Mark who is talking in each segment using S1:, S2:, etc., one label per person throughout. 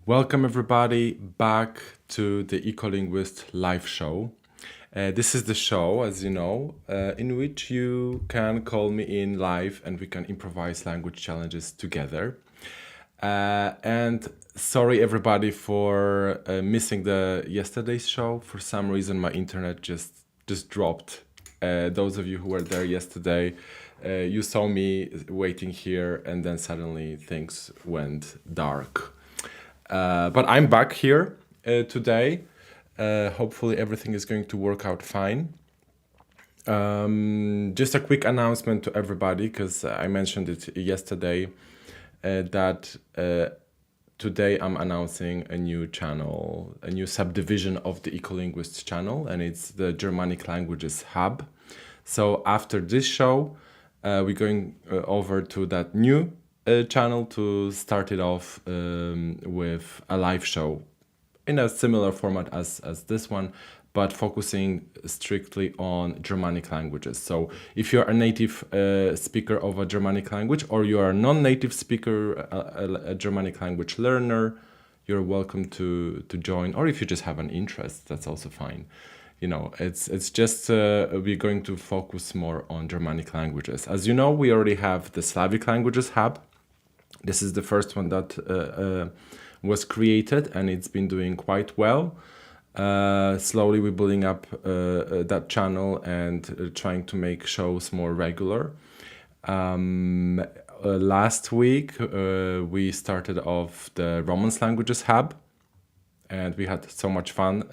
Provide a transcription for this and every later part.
S1: Welcome everybody back to the Ecolinguist live show. This is the show, as you know, in which you can call me in live and we can improvise language challenges together. And sorry everybody for missing the yesterday's show. For some reason my internet just dropped. Those of you who were there yesterday, you saw me waiting here and then suddenly things went dark. But I'm back here today. Hopefully everything is going to work out fine. Just a quick announcement to everybody, because I mentioned it yesterday, that today I'm announcing a new channel, a new subdivision of the Ecolinguist channel, and it's the Germanic Languages Hub. So after this show, we're going over to that new channel to start it off with a live show in a similar format as this one, but focusing strictly on Germanic languages. So if you're a native speaker of a Germanic language, or you are a non-native speaker, a Germanic language learner, you're welcome to join. Or if you just have an interest, that's also fine. You know, it's just we're going to focus more on Germanic languages. As you know, we already have the Slavic Languages Hub. This is the first one that was created, and it's been doing quite well. Slowly we're building up that channel and trying to make shows more regular. Last week we started off the Romance Languages Hub, and we had so much fun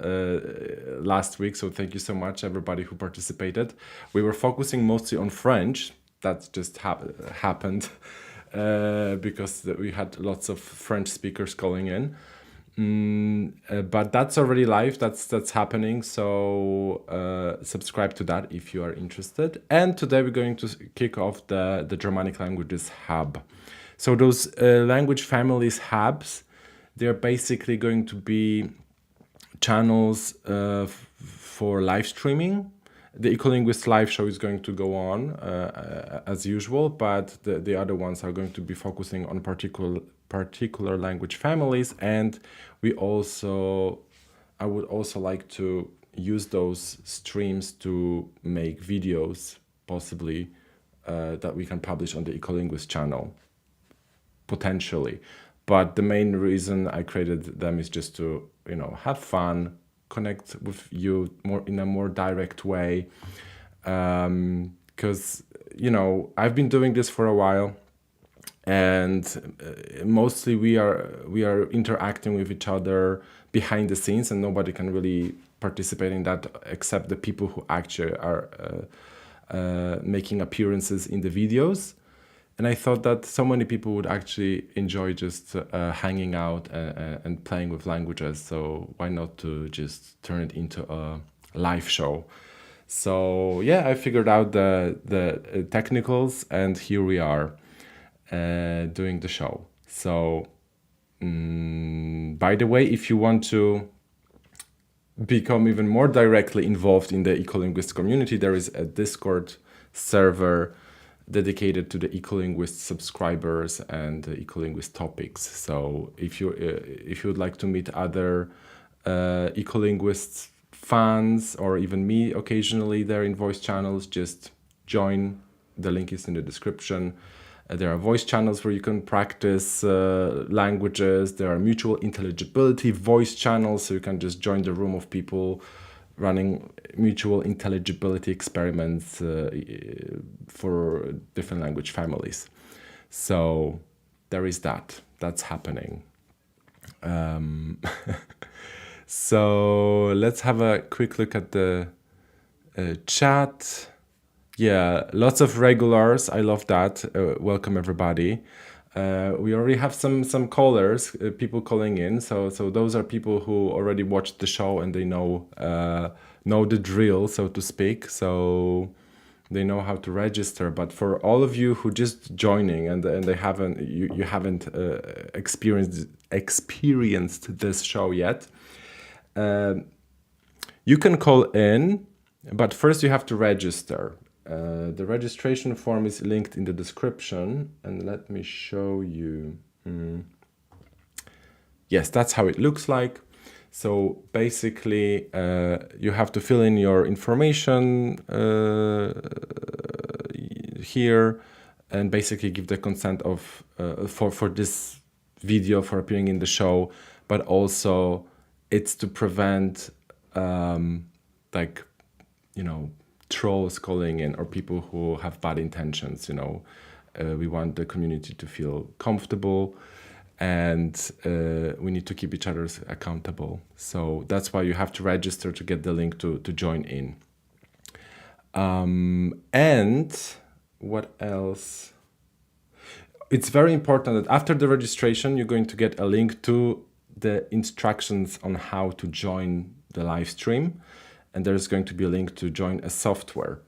S1: last week, so thank you so much everybody who participated. We were focusing mostly on French. That just happened because we had lots of French speakers calling in. But that's already live, that's happening, so subscribe to that if you are interested. And today we're going to kick off the Germanic Languages Hub. So those language families hubs, they're basically going to be channels for live streaming. The Ecolinguist live show is going to go on as usual, but the other ones are going to be focusing on particular language families. And I would also like to use those streams to make videos, possibly, that we can publish on the Ecolinguist channel, potentially. But the main reason I created them is just to, have fun, connect with you in a more direct way, because I've been doing this for a while, and mostly we are interacting with each other behind the scenes, and nobody can really participate in that except the people who actually are making appearances in the videos. And I thought that so many people would actually enjoy just hanging out and playing with languages. So why not to just turn it into a live show? So yeah, I figured out the technicals, and here we are doing the show. So by the way, if you want to become even more directly involved in the Ecolinguist community, there is a Discord server dedicated to the Ecolinguist subscribers and the Ecolinguist topics. So if you would like to meet other Ecolinguist fans, or even me occasionally there in voice channels, just join. The link is in the description. There are voice channels where you can practice languages. There are mutual intelligibility voice channels, so you can just join the room of people running mutual intelligibility experiments for different language families. So there is that. That's happening. So let's have a quick look at the chat. Yeah, lots of regulars. I love that. Welcome everybody. We already have some callers, people calling in. So those are people who already watched the show and they know the drill, so to speak. So they know how to register. But for all of you who just joining and they haven't you haven't experienced this show yet, you can call in, but first you have to register. The registration form is linked in the description, and let me show you. Yes, that's how it looks like. So basically, you have to fill in your information here, and basically give the consent of for this video, for appearing in the show, but also it's to prevent like, you know, trolls calling in or people who have bad intentions. You know, we want the community to feel comfortable, and we need to keep each other accountable. So that's why you have to register to get the link to join in. And what else? It's very important that after the registration, you're going to get a link to the instructions on how to join the live stream. And there's going to be a link to join a software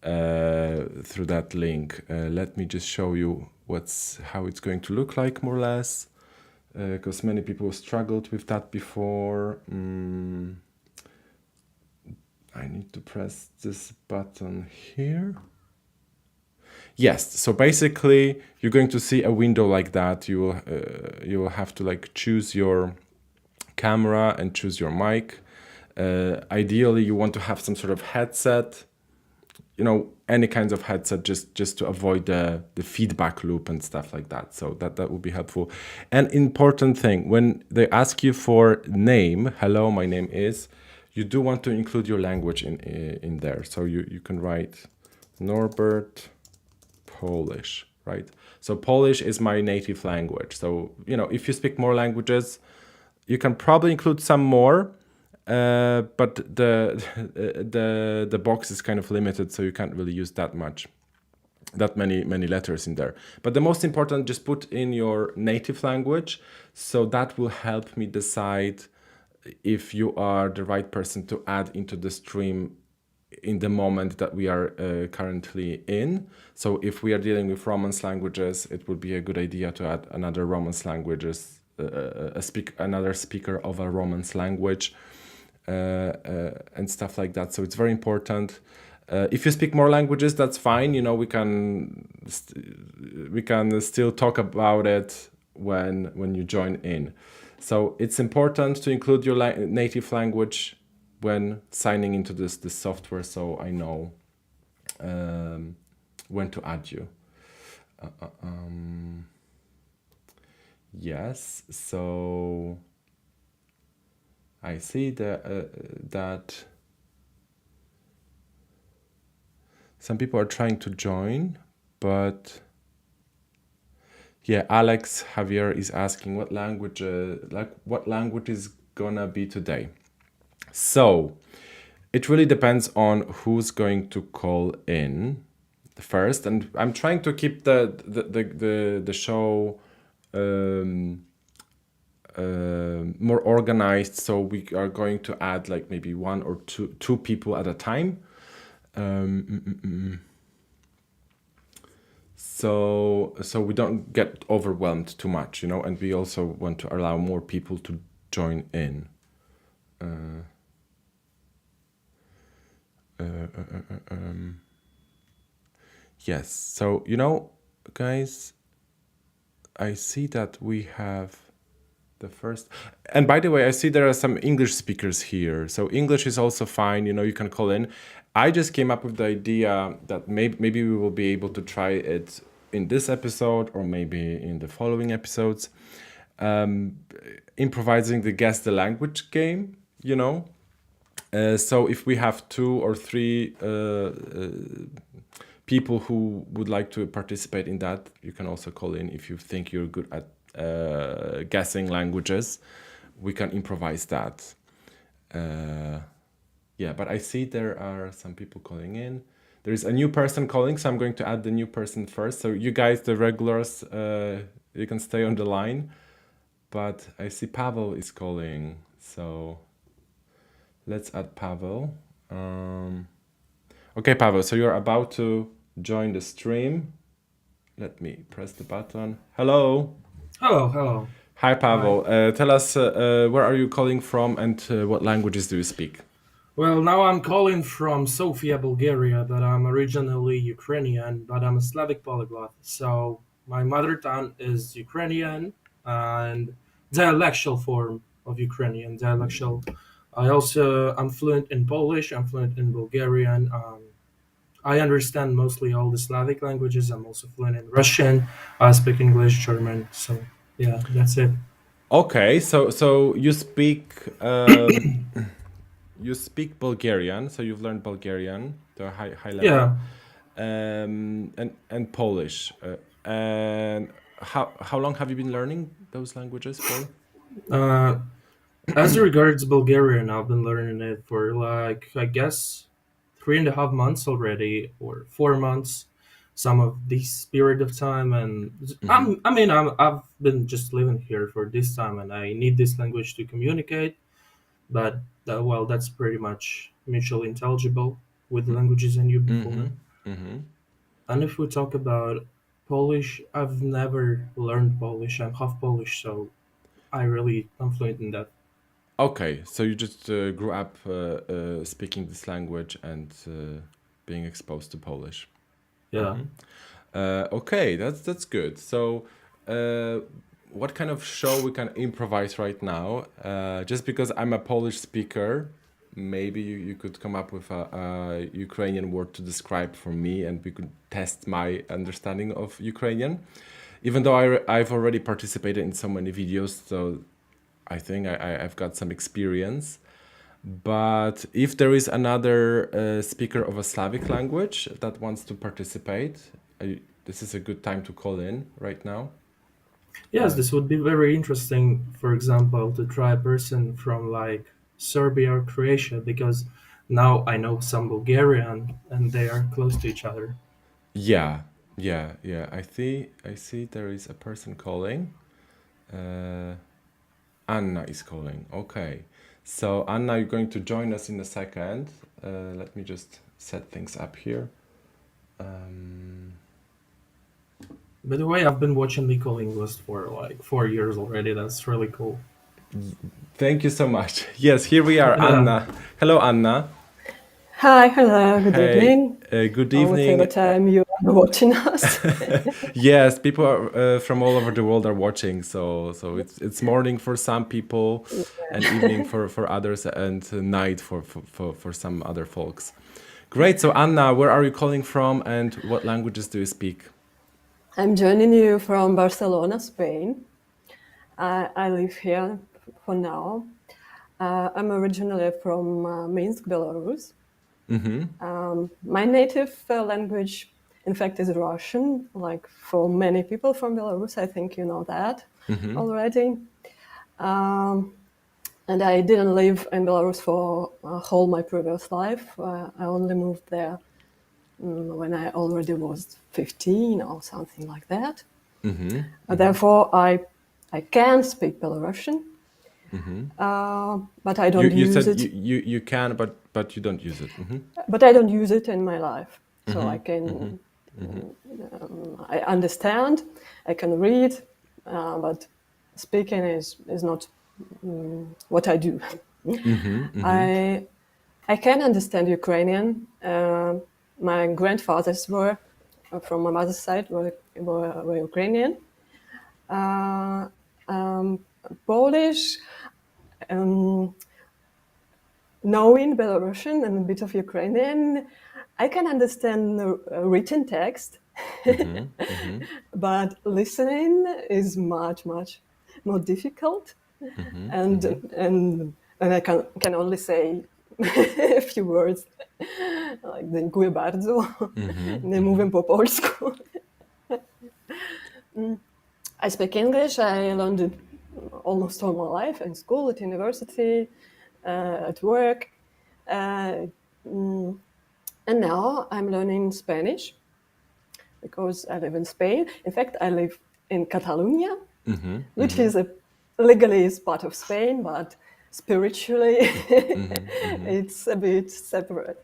S1: through that link. Let me just show you how it's going to look like, more or less, because many people struggled with that before. I need to press this button here. Yes, so basically you're going to see a window like that. You will have to like choose your camera and choose your mic. Ideally, you want to have some sort of headset, you know, any kinds of headset, just to avoid the feedback loop and stuff like that. So that would be helpful. An important thing, when they ask you for name, hello, my name is, you do want to include your language in there. So you can write Norbert Polish, right? So Polish is my native language. So, you know, if you speak more languages, you can probably include some more, but the box is kind of limited, so you can't really use that many letters in there. But the most important, just put in your native language, so that will help me decide if you are the right person to add into the stream in the moment that we are currently in. So if we are dealing with Romance languages, it would be a good idea to add another Romance languages, another speaker of a Romance language, and stuff like that. So it's very important. If you speak more languages, that's fine. You know, we can still talk about it when you join in. So it's important to include your native language when signing into this software, so I know when to add you. Yes, so I see that some people are trying to join, but Yeah, Alex Javier is asking what language is gonna be today. So it really depends on who's going to call in first, and I'm trying to keep the show more organized. So we are going to add like maybe one or two people at a time. So we don't get overwhelmed too much, and we also want to allow more people to join in. Yes. So guys, I see that we have the first. And by the way, I see there are some English speakers here. So English is also fine. You can call in. I just came up with the idea that maybe we will be able to try it in this episode or maybe in the following episodes. Improvising the Guess the Language game, So if we have 2 or 3 people who would like to participate in that, you can also call in if you think you're good at guessing languages. We can improvise that. Yeah, but I see there are some people calling in. There is a new person calling, so I'm going to add the new person first. So you guys, the regulars, you can stay on the line. But I see Pavel is calling, so let's add Pavel. Okay, Pavel, so you're about to join the stream. Let me press the button. Hello.
S2: Hello.
S1: Hi, Pavel. Tell us where are you calling from and what languages do you speak?
S2: Well, now I'm calling from Sofia, Bulgaria, but I'm originally Ukrainian, but I'm a Slavic polyglot. So my mother tongue is Ukrainian and dialectal form of Ukrainian. Dialectal. I'm fluent in Polish. I'm fluent in Bulgarian. I understand mostly all the Slavic languages. I'm also fluent in Russian. I speak English, German. So yeah, that's it.
S1: Okay, so you speak Bulgarian, so you've learned Bulgarian to a high level,
S2: Yeah.
S1: and Polish. And how long have you been learning those languages for?
S2: Uh, As regards Bulgarian, I've been learning it for like I guess 3.5 months already, or 4 months, some of this period of time, and
S1: Hmm.
S2: I've been just living here for this time, and I need this language to communicate. But well, that's pretty much mutually intelligible with the languages I knew before.
S1: Hmm. Hmm.
S2: And if we talk about Polish, I've never learned Polish. I'm half Polish, so I'm fluent in that.
S1: Okay, so you just grew up speaking this language and being exposed to Polish.
S2: Yeah.
S1: Okay, that's good. So, uh, what kind of show we can improvise right now? Just because I'm a Polish speaker, maybe you could come up with a Ukrainian word to describe for me, and we could test my understanding of Ukrainian. Even though I've already participated in so many videos, so I think I've got some experience. But if there is another speaker of a Slavic language that wants to participate, this is a good time to call in right now.
S2: Yes, this would be very interesting, for example, to try a person from like Serbia or Croatia, because now I know some Bulgarian and they are close to each other.
S1: Yeah, yeah. I see. There is a person calling. Uh, Anna is calling. Okay, so Anna, you're going to join us in a second. Let me just set things up here.
S2: By the way, I've been watching Ecolinguist for like 4 years already. That's really cool.
S1: Thank you so much. Yes, here we are,
S2: Yeah.
S1: Anna. Hello, Anna.
S3: Hi, hello, good
S1: Hey,
S3: evening,
S1: good
S3: or whatever
S1: evening.
S3: time you are watching us.
S1: Yes, people from all over the world are watching. So it's morning for some people, and evening for others, and night for some other folks. Great. So Anna, where are you calling from, and what languages do you speak?
S3: I'm joining you from Barcelona, Spain. I live here for now. I'm originally from Minsk, Belarus. My native language in fact, is Russian, like for many people from Belarus. I think you know that already. And I didn't live in Belarus for whole my previous life. I only moved there when I already was 15 or something like that. Therefore, I can speak Belarusian, but I don't
S1: You
S3: use
S1: said
S3: it.
S1: you can, but you don't use it.
S3: But I don't use it in my life. So I can, I understand, I can read, but speaking is not what I do. I can understand Ukrainian. My grandfathers were, from my mother's side, were Ukrainian. Polish, knowing Belarusian and a bit of Ukrainian, I can understand written text, but listening is much more difficult. And I can only say a few words, like dziękuję bardzo, nie mówię po polsku. I speak English. I learned it almost all my life in school, at university, at work. And now I'm learning Spanish because I live in Spain. In fact, I live in Catalonia, which is legally is part of Spain, but spiritually it's a bit separate.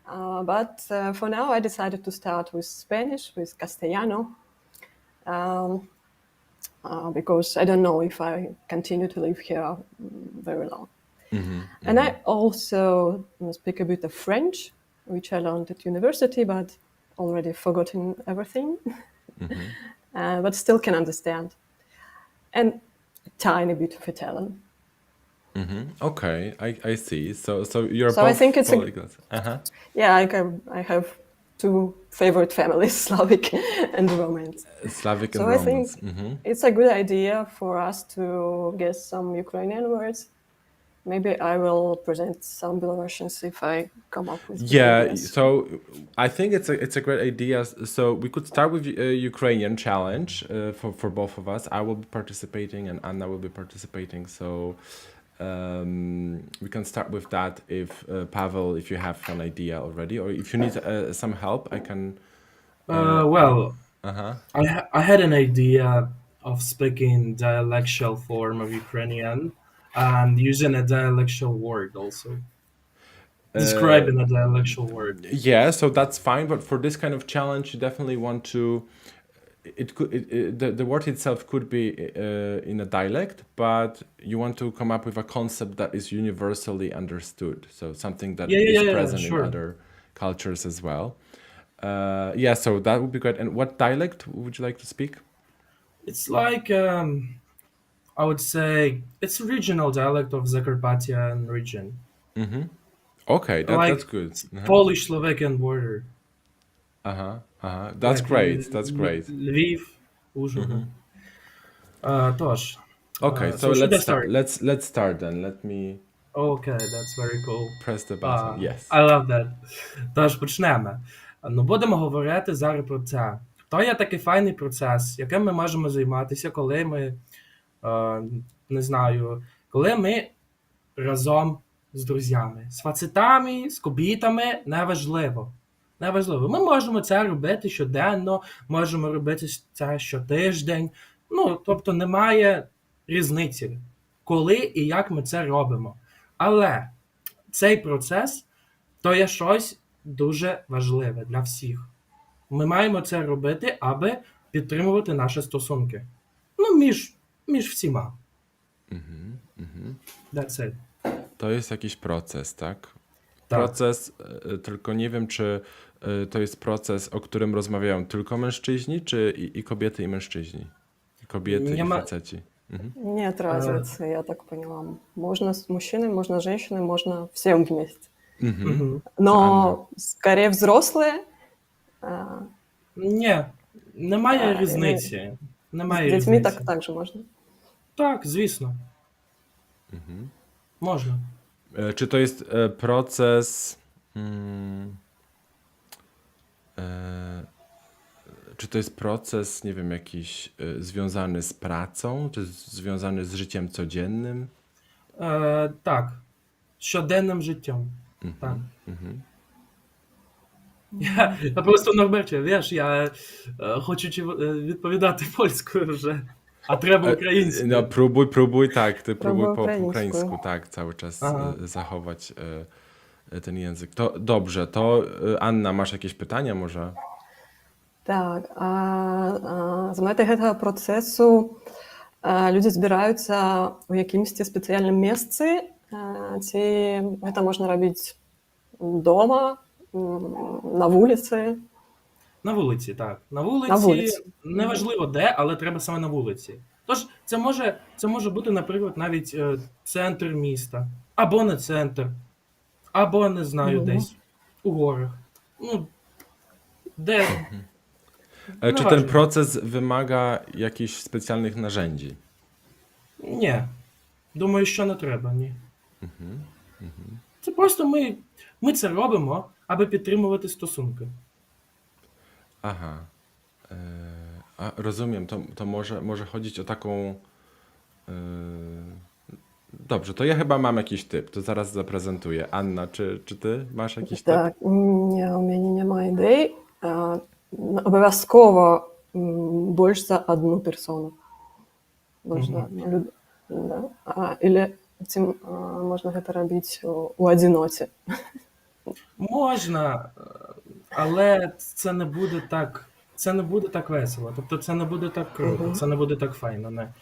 S3: But for now, I decided to start with Spanish, with Castellano, because I don't know if I continue to live here very long. And I also speak a bit of French, which I learned at university, but already forgotten everything, but still can understand. And a tiny bit of Italian.
S1: Okay, I see. So you're
S3: So
S1: both
S3: I think it's
S1: polyglots.
S3: Yeah, I have two favorite families, Slavic and Romance.
S1: Slavic and
S3: So I think
S1: Romance.
S3: it's a good idea for us to get some Ukrainian words. Maybe I will present some Belarusians if I come up with good
S1: Yeah,
S3: ideas.
S1: so I think it's a great idea. So we could start with a Ukrainian challenge for both of us. I will be participating and Anna will be participating. So we can start with that. If Pavel, if you have an idea already, or if you need some help, I can.
S2: Well, I had an idea of speaking dialectal form of Ukrainian and using a dialectal word also. Describing a dialectal word.
S1: Yeah, so that's fine. But for this kind of challenge, you definitely want to. The word itself could be in a dialect, but you want to come up with a concept that is universally understood. So something that is present in
S2: Sure.
S1: other cultures as well. Yeah, so that would be great. And what dialect would you like to speak?
S2: It's like I would say it's a regional dialect of Zakarpattian region,
S1: Okay, that's
S2: like
S1: good.
S2: Polish-Slovakian border,
S1: That's
S2: like
S1: great. That's great.
S2: Lviv, Uzhhorod. Tosh.
S1: Okay, so
S2: So should I
S1: let's start.
S2: start?
S1: Let's start then. Let me
S2: Okay, that's very cool.
S1: press the button. Yes.
S2: I love that. Тож почнемо. Ну, будемо говорити зараз про це. То є такий файний процес, яким ми можемо займатися, коли ми, не знаю, коли ми разом з друзями, з фацетами, з кобітами, неважливо. Неважливо. Ми можемо це робити щоденно, можемо робити це щотиждень. Ну, тобто немає різниці, коли і як ми це робимо. Але цей процес то є щось дуже важливе для всіх. Ми маємо це робити, аби підтримувати наші стосунки. Ну, між всіма. That's it.
S1: To jest jakiś proces, tak?
S2: Tak.
S1: Proces, tylko nie wiem, czy to jest proces, o którym rozmawiają tylko mężczyźni, czy i kobiety, i mężczyźni? I kobiety,
S2: Nie
S1: i
S2: ma-
S1: faceci.
S3: Нет разницы, я так поняла. Можно с мужчиной, можно с женщиной, можно всем вместе. Но скорее взрослые,
S2: Ні, немає
S3: А,
S2: різниці.
S3: с
S2: Немає
S3: детьми
S2: різниці.
S3: так же можно.
S2: Так, звісно. Можна.
S1: Czy to jest proces Czy to jest proces, nie wiem, jakiś związany z pracą, czy związany z życiem codziennym?
S2: Так, щоденним життям. Так. Я просто, Норберте, wiesz, я хочу відповідати польською вже, а треба
S1: No
S2: українською.
S1: próbuj, tak, ty próbuj po
S3: ukraińsku.
S1: ukraińsku, tak, cały czas
S2: Aha.
S1: zachować ten język. To dobrze, to Anna, masz jakieś pytania może?
S3: Так, з мэтай гэтага працэсу людзі збіраюцца ў якімсьці спецыяльным месцы, ці гэта можна рабіць дома, на вуліцы?
S2: На вулиці, так. На
S3: На вулиці.
S2: вулиці, неважливо де, але треба саме на вулиці. Тож це може бути, наприклад, навіть центр міста, або не центр, або, не знаю, десь у горах. Ну, де.
S1: Czy ten
S2: ważne.
S1: proces wymaga jakichś specjalnych narzędzi?
S2: Ні. Думаю, що не треба, ні. Це просто ми це робимо, аби підтримувати стосунки.
S1: Aha. Rozumiem, to może chodzić o taką... Dobrze, to ja chyba mam jakiś typ, to zaraz zaprezentuję. Anna, czy ty masz jakiś typ?
S3: Так, ні, у мяне няма ідэй. Абавязкова больш за адну персону. Можна, да. Или ці можна гэта рабіць у адзіноце.
S2: Можна, але це не буде так весело. Тобто це не буде так круто, це не буде так файно. Не.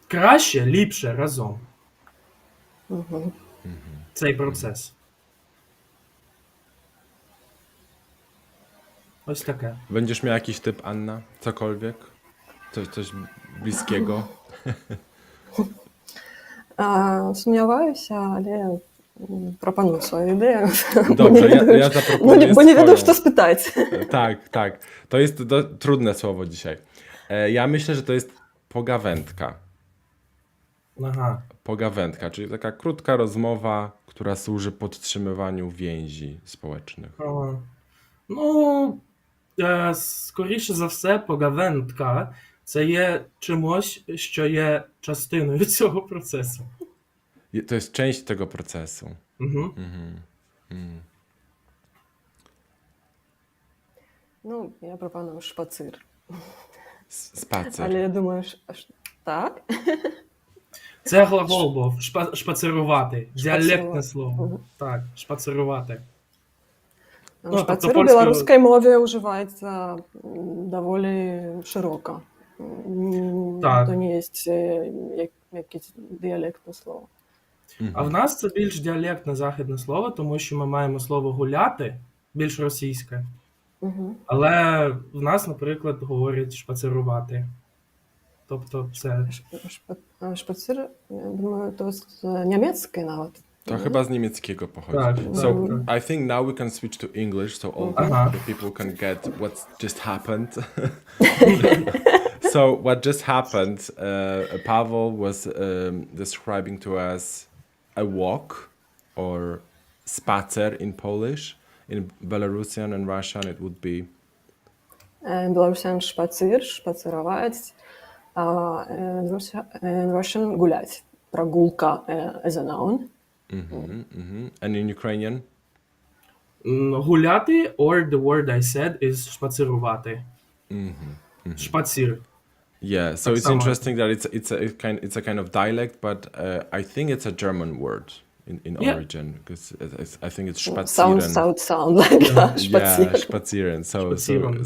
S2: Краще, ліпше разом. Цей процес. Ось таке.
S1: Będziesz miał jakiś typ, Anna? Cokolwiek? Coś bliskiego?
S3: Сумняваюся, але прапаную сваю ідэю.
S1: Dobrze, ja zaproponuję
S3: Бо не веду,
S1: swoją.
S3: што спытаць.
S1: Tak. To jest trudne słowo dzisiaj. Ja myślę, że to jest pogawędka.
S2: Ага.
S1: Pogawędka, czyli taka krótka rozmowa, która służy podtrzymywaniu więzi społecznych.
S2: Ага. Ну, скоріше за все, погавентка це є чимось, що є частиною цього процесу.
S1: To jest część tego procesu.
S2: Угу.
S3: Ну, я прапаную шпацыр.
S1: Spacer.
S3: Але я думаю, так.
S2: Це глагол був шпацирувати. Діалектне слово. Так, шпацирувати. Ну,
S3: Шпацыр
S2: тобто
S3: у беларускай мове ўжываецца даволі шырока.
S2: Так.
S3: То не есть якісь дыялектне слово.
S2: А в нас це більш діалектне західне слово, тому що ми маємо слово гуляти, більш російське. Але в нас, наприклад, говорять шпацирувати. Тобто це...
S3: Szpacer, ja думаю, to jest niemieckie nawet.
S1: To chyba z niemieckiego pochodzi.
S2: Tak,
S1: So
S2: tak.
S1: I think now we can switch to English so all the people can get what just happened. So what just happened, Pavel was describing to us a walk or spacer in Polish. In Belarusian and Russian it would be...
S3: Беларусян шпацыр, шпацыраваць, а in Russian гуляць. Прогулка as a noun.
S1: And in Ukrainian?
S2: Гуляти, or the word I said is шпацирувати. Шпацир.
S1: Yeah, so it's interesting that it's a kind of dialect, but I think it's a German word in origin, because I think it's spazieren.
S3: Sound like
S1: Yeah, spazieren.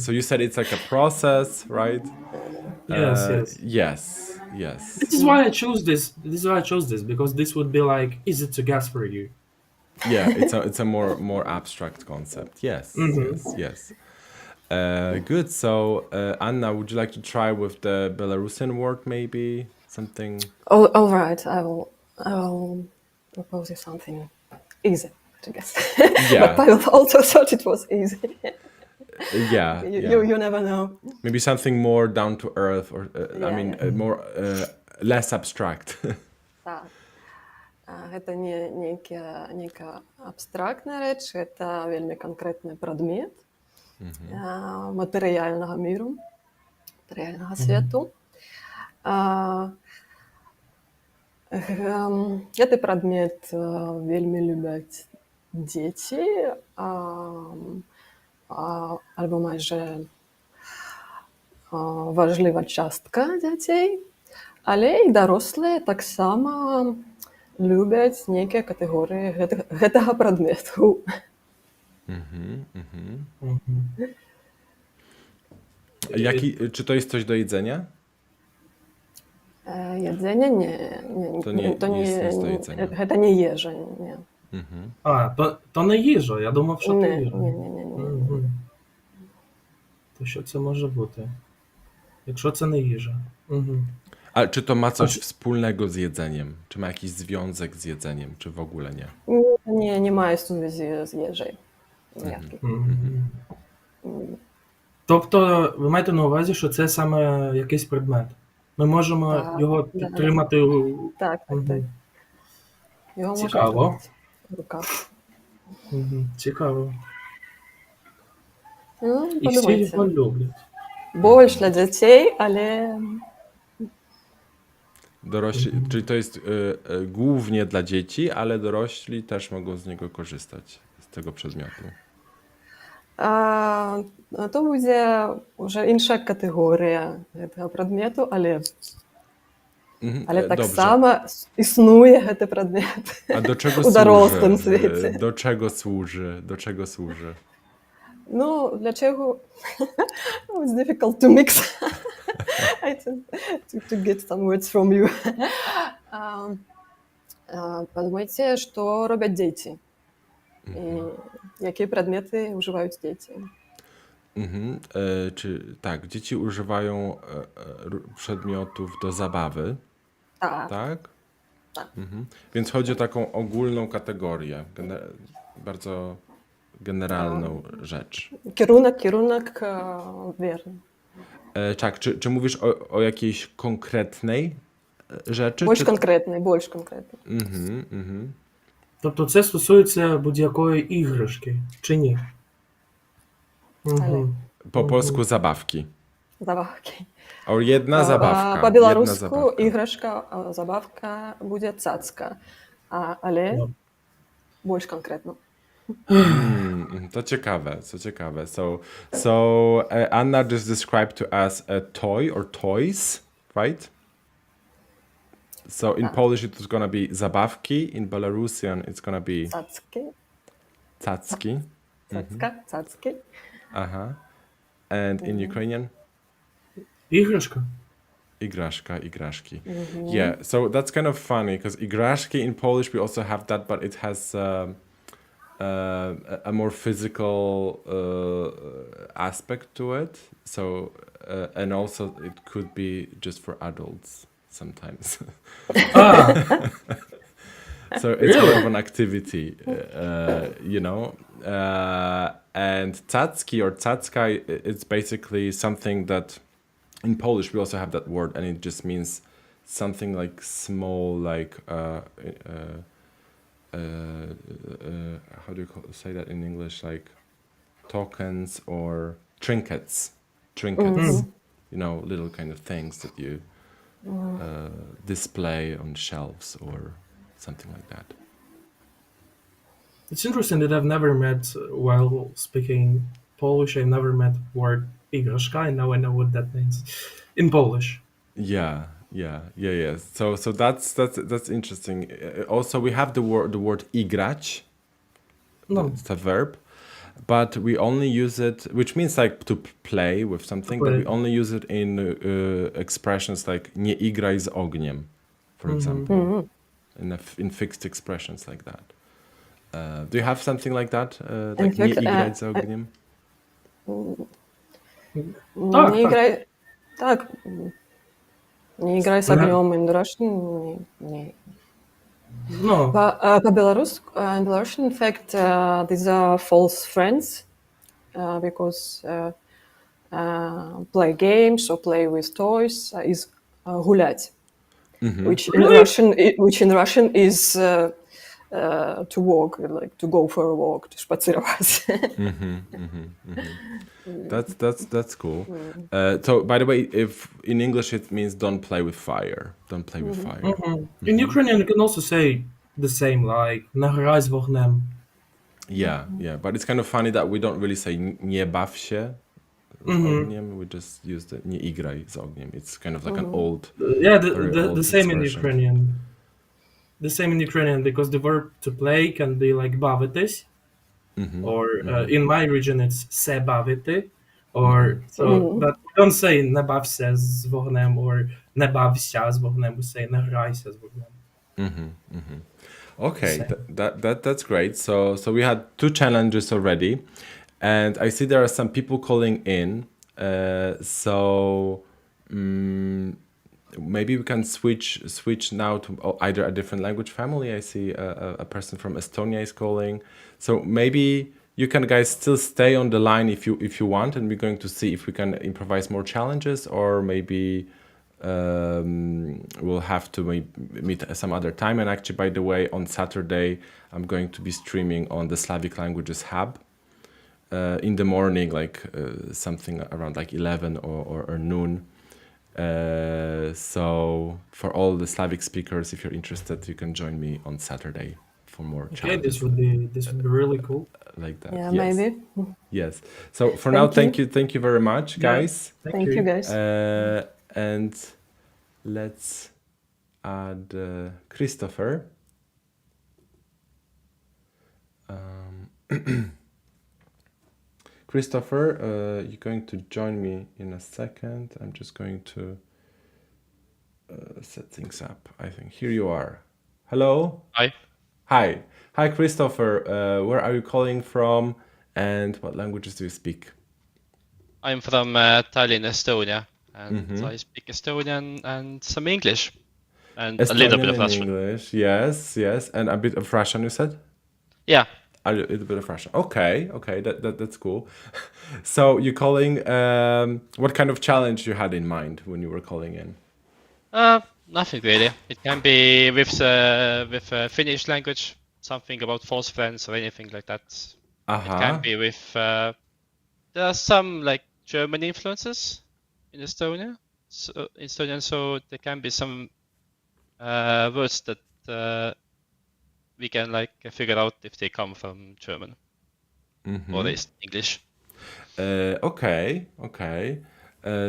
S1: So you said it's like a process, right? Yes.
S2: This is why I chose this. This is why I chose this, because this would be like easy to guess for you.
S1: Yeah, it's a more abstract concept. Yes. Good. So Anna, would you like to try with the Belarusian word, maybe something?
S3: All right, I will propose you something easy to guess.
S1: Yeah.
S3: But Pavel also thought it was easy.
S1: Yeah.
S3: You never know.
S1: Maybe something more down to earth, or more less abstract.
S3: Так. Гэта не нейкая абстрактная рэч, гэта вельмі канкрэтны прадмет. матэрыяльнага міру, матэрыяльнага свету. Гэты прадмет вельмі любяць дзеці, альбо майже важлівая частка дзяцей, але і дарослыя таксама любяць нейкія катэгорыі гэтага прадмету.
S1: Czy to jest coś do jedzenia?
S3: Jedzenie? Nie.
S1: To nie jest nic do jedzenia.
S3: Гэта не ежа, не.
S2: То не їжа, я думав, що це їжа.
S3: Ні.
S2: То що це може бути? Якщо це не їжа.
S1: A czy to ma coś wspólnego z jedzeniem? Czy ma jakiś związek z jedzeniem, czy w ogóle nie?
S3: Nie mає сувязі з їжею. Ніяких.
S2: Тобто, ви маєте на увазі, що це саме якийсь предмет? Ми можемо його підтримати у...
S3: Так. Його можна
S2: Цікаво.
S3: тримати в руках.
S2: Цікаво. І всі
S3: Подумайте.
S2: його люблять.
S3: Більш для дітей, ale
S1: Dorośli, czyli to jest głównie dla dzieci, ale dorośli też mogą z niego korzystać, z tego przedmiotu.
S3: то буде вже інша категорія цього предмету, але так
S1: Dobrze.
S3: само існує цей предмет
S1: A do czego
S3: у дорослому
S1: służy?
S3: світі.
S1: Do czego służy? Do czego służy?
S3: Ну, для чого? It's difficult to mix. I think to get some words from you. Подумайте, що роблять діти? І які предмети вживають діти?
S1: Tak, dzieci używają przedmiotów do zabawy,
S3: Так.
S1: tak?
S3: Tak.
S1: Więc chodzi o taką ogólną kategorię, bardzo generalną rzecz.
S3: Kierunek, wierny.
S1: Tak, czy mówisz o jakiejś konkretnej rzeczy?
S3: Більш
S1: czy...
S3: конкретний.
S2: Тобто це стосується будь-якої іграшки, чи ні?
S1: Po polsku zabawki.
S3: Забавки.
S1: O, jedna zabawka.
S3: По-білоруську іграшка, забавка буде цацка, але більш конкретно.
S1: To ciekawe. So Anna just described to us a toy or toys, right? So in Polish it's gonna be zabawki, in Belarusian it's gonna be
S3: Цацки.
S1: cacki.
S3: Цацки.
S1: And in Ukrainian?
S2: Іграшка.
S1: Igraszki. Yeah, so that's kind of funny because igraszki in Polish we also have that, but it has a more physical aspect to it. So and also it could be just for adults sometimes. So it's more of an activity, you know. And cacki or cacka, it's basically something that in Polish we also have that word, and it just means something like small, like how do you say that in English? Like tokens or trinkets. You know, little kind of things that you display on shelves or something like that.
S2: It's interesting that I've never met, while speaking Polish, I've never met word іграшка, and now I know what that means in Polish.
S1: Yeah. So that's interesting. Also, we have the word igrać.
S2: No.
S1: It's a verb, but we only use it, which means like to play with something, but we only use it in expressions like nie igraj z ogniem, for example, in fixed expressions like that. Do you have something like that? Like nie igraj z ogniem?
S3: Не играй... Так. Не играй с огнем in Russian. Не.
S2: No.
S3: In Belarusian, in fact, these are false friends because play games or play with toys is гулять, which in Russian is to walk, like to go for a walk, to spazirować.
S1: That's cool. So, by the way, if in English it means don't play with fire. Don't play with fire.
S2: In Ukrainian, you can also say the same, like "не грай з вогнем."
S1: Yeah. But it's kind of funny that we don't really say nie baw się z ogniem. We just use the nie igraj z ogniem. It's kind of like an old,
S2: Yeah,
S1: very old
S2: the same in
S1: expression.
S2: Ukrainian. The same in Ukrainian because the verb to play can be like bavitись, or in my region it's se baviti, or but we don't say не бався з вогнем or не бався з вогнем. We say не грайся з вогнем.
S1: Okay, that's great. So we had 2 challenges already, and I see there are some people calling in. Maybe we can switch now to either a different language family. I see a person from Estonia is calling. So maybe you can guys still stay on the line if you want, and we're going to see if we can improvise more challenges, or maybe we'll have to meet some other time. And actually, by the way, on Saturday I'm going to be streaming on the Slavic Languages Hub in the morning, like something around like 11 or noon. So for all the Slavic speakers, if you're interested, you can join me on Saturday for more
S2: Okay,
S1: challenges.
S2: this would be really cool.
S1: Like that.
S3: Yeah,
S1: yes.
S3: maybe.
S1: Yes. So for now, thank you very much, guys.
S3: Thank you, guys.
S1: And let's add Christopher. Christopher, you're going to join me in a second. I'm just going to set things up. I think here you are. Hello. Hi, Christopher. Where are you calling from, and what languages do you speak?
S4: I'm from Tallinn, Estonia, and I speak Estonian and some English, and
S1: Estonian
S4: a little bit of
S1: and
S4: Russian.
S1: English, yes, and a bit of Russian. You said?
S4: Yeah.
S1: A little bit of Russian. Okay, that's cool. So you're calling. What kind of challenge you had in mind when you were calling in?
S4: Nothing really. It can be with Finnish language, something about false friends or anything like that. It can be with. There are some like German influences in Estonian, so there can be some words that we can like figure out if they come from German or English.
S1: Okay.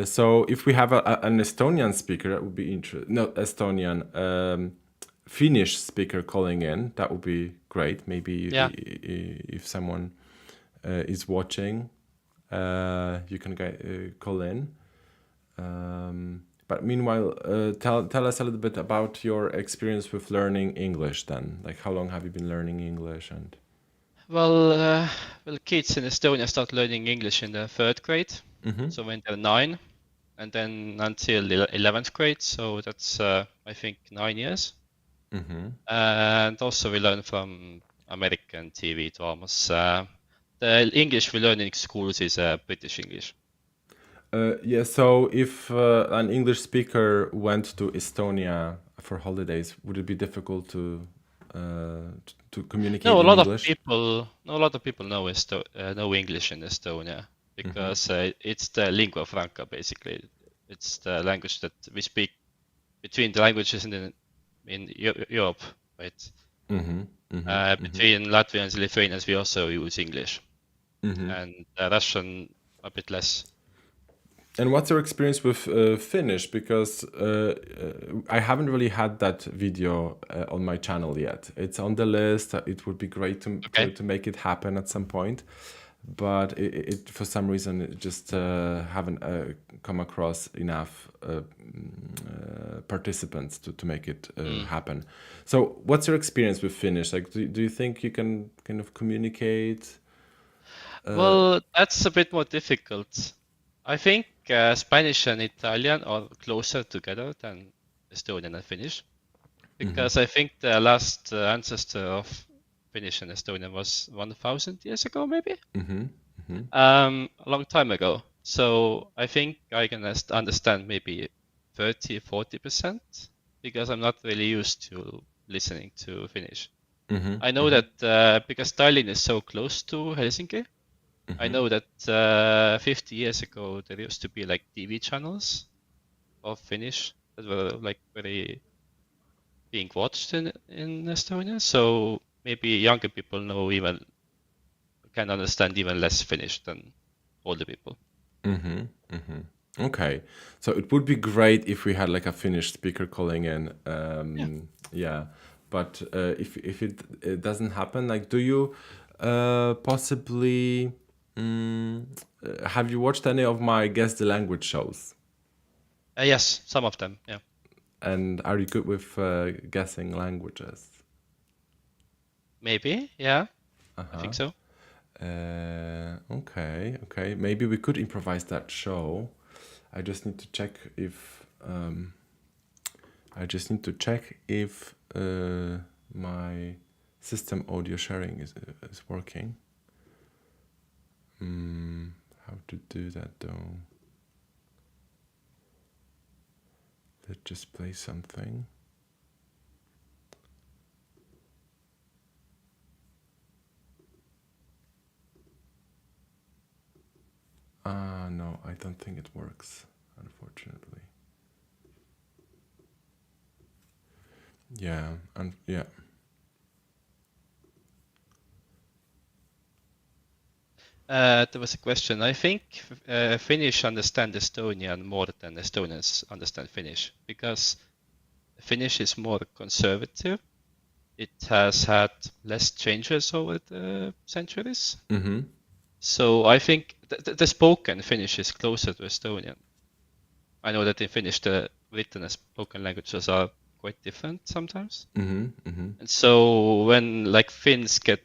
S1: So if we have an Estonian speaker, that would be interesting. No, Estonian, Finnish speaker calling in, that would be great. Maybe if someone is watching, you can call in. But meanwhile, tell us a little bit about your experience with learning English then. Like, how long have you been learning English? And
S4: well, kids in Estonia start learning English in the 3rd grade, so when they're 9, and then until 11th grade. So that's I think 9 years. And also we learn from American TV dramas. The English we learn in schools is British English.
S1: So if an English speaker went to Estonia for holidays, would it be difficult to communicate in English?
S4: A lot of people know English in Estonia because it's the lingua franca basically. It's the language that we speak between the languages in Europe, right? Between Latvians and Lithuanians, we also use English, and Russian a bit less.
S1: And what's your experience with Finnish? Because I haven't really had that video on my channel yet. It's on the list. It would be great to make it happen at some point. But it for some reason, it just haven't come across enough participants to make it happen. So what's your experience with Finnish? Like, do you think you can kind of communicate?
S4: Well, that's a bit more difficult. I think Spanish and Italian are closer together than Estonian and Finnish, because I think the last ancestor of Finnish and Estonian was 1,000 years ago, maybe, a long time ago. So I think I can understand maybe 30-40%, because I'm not really used to listening to Finnish. I know that because Tallinn is so close to Helsinki, I know that 50 years ago there used to be like TV channels of Finnish that were like very being watched in Estonia. So maybe younger people can understand even less Finnish than older people.
S1: Okay, so it would be great if we had like a Finnish speaker calling in. Yeah, but if it doesn't happen, like, do you possibly have you watched any of my Guess the Language shows?
S4: Yes, some of them. Yeah.
S1: And are you good with guessing languages?
S4: Maybe. Yeah. I think so.
S1: Okay. Maybe we could improvise that show. I just need to check if my system audio sharing is working. How to do that though? Let's just play something. No, I don't think it works, unfortunately. Yeah, yeah.
S4: There was a question. I think Finnish understand Estonian more than Estonians understand Finnish because Finnish is more conservative. It has had less changes over the centuries. So I think the spoken Finnish is closer to Estonian. I know that in Finnish the written and spoken languages are quite different sometimes. And so when like Finns get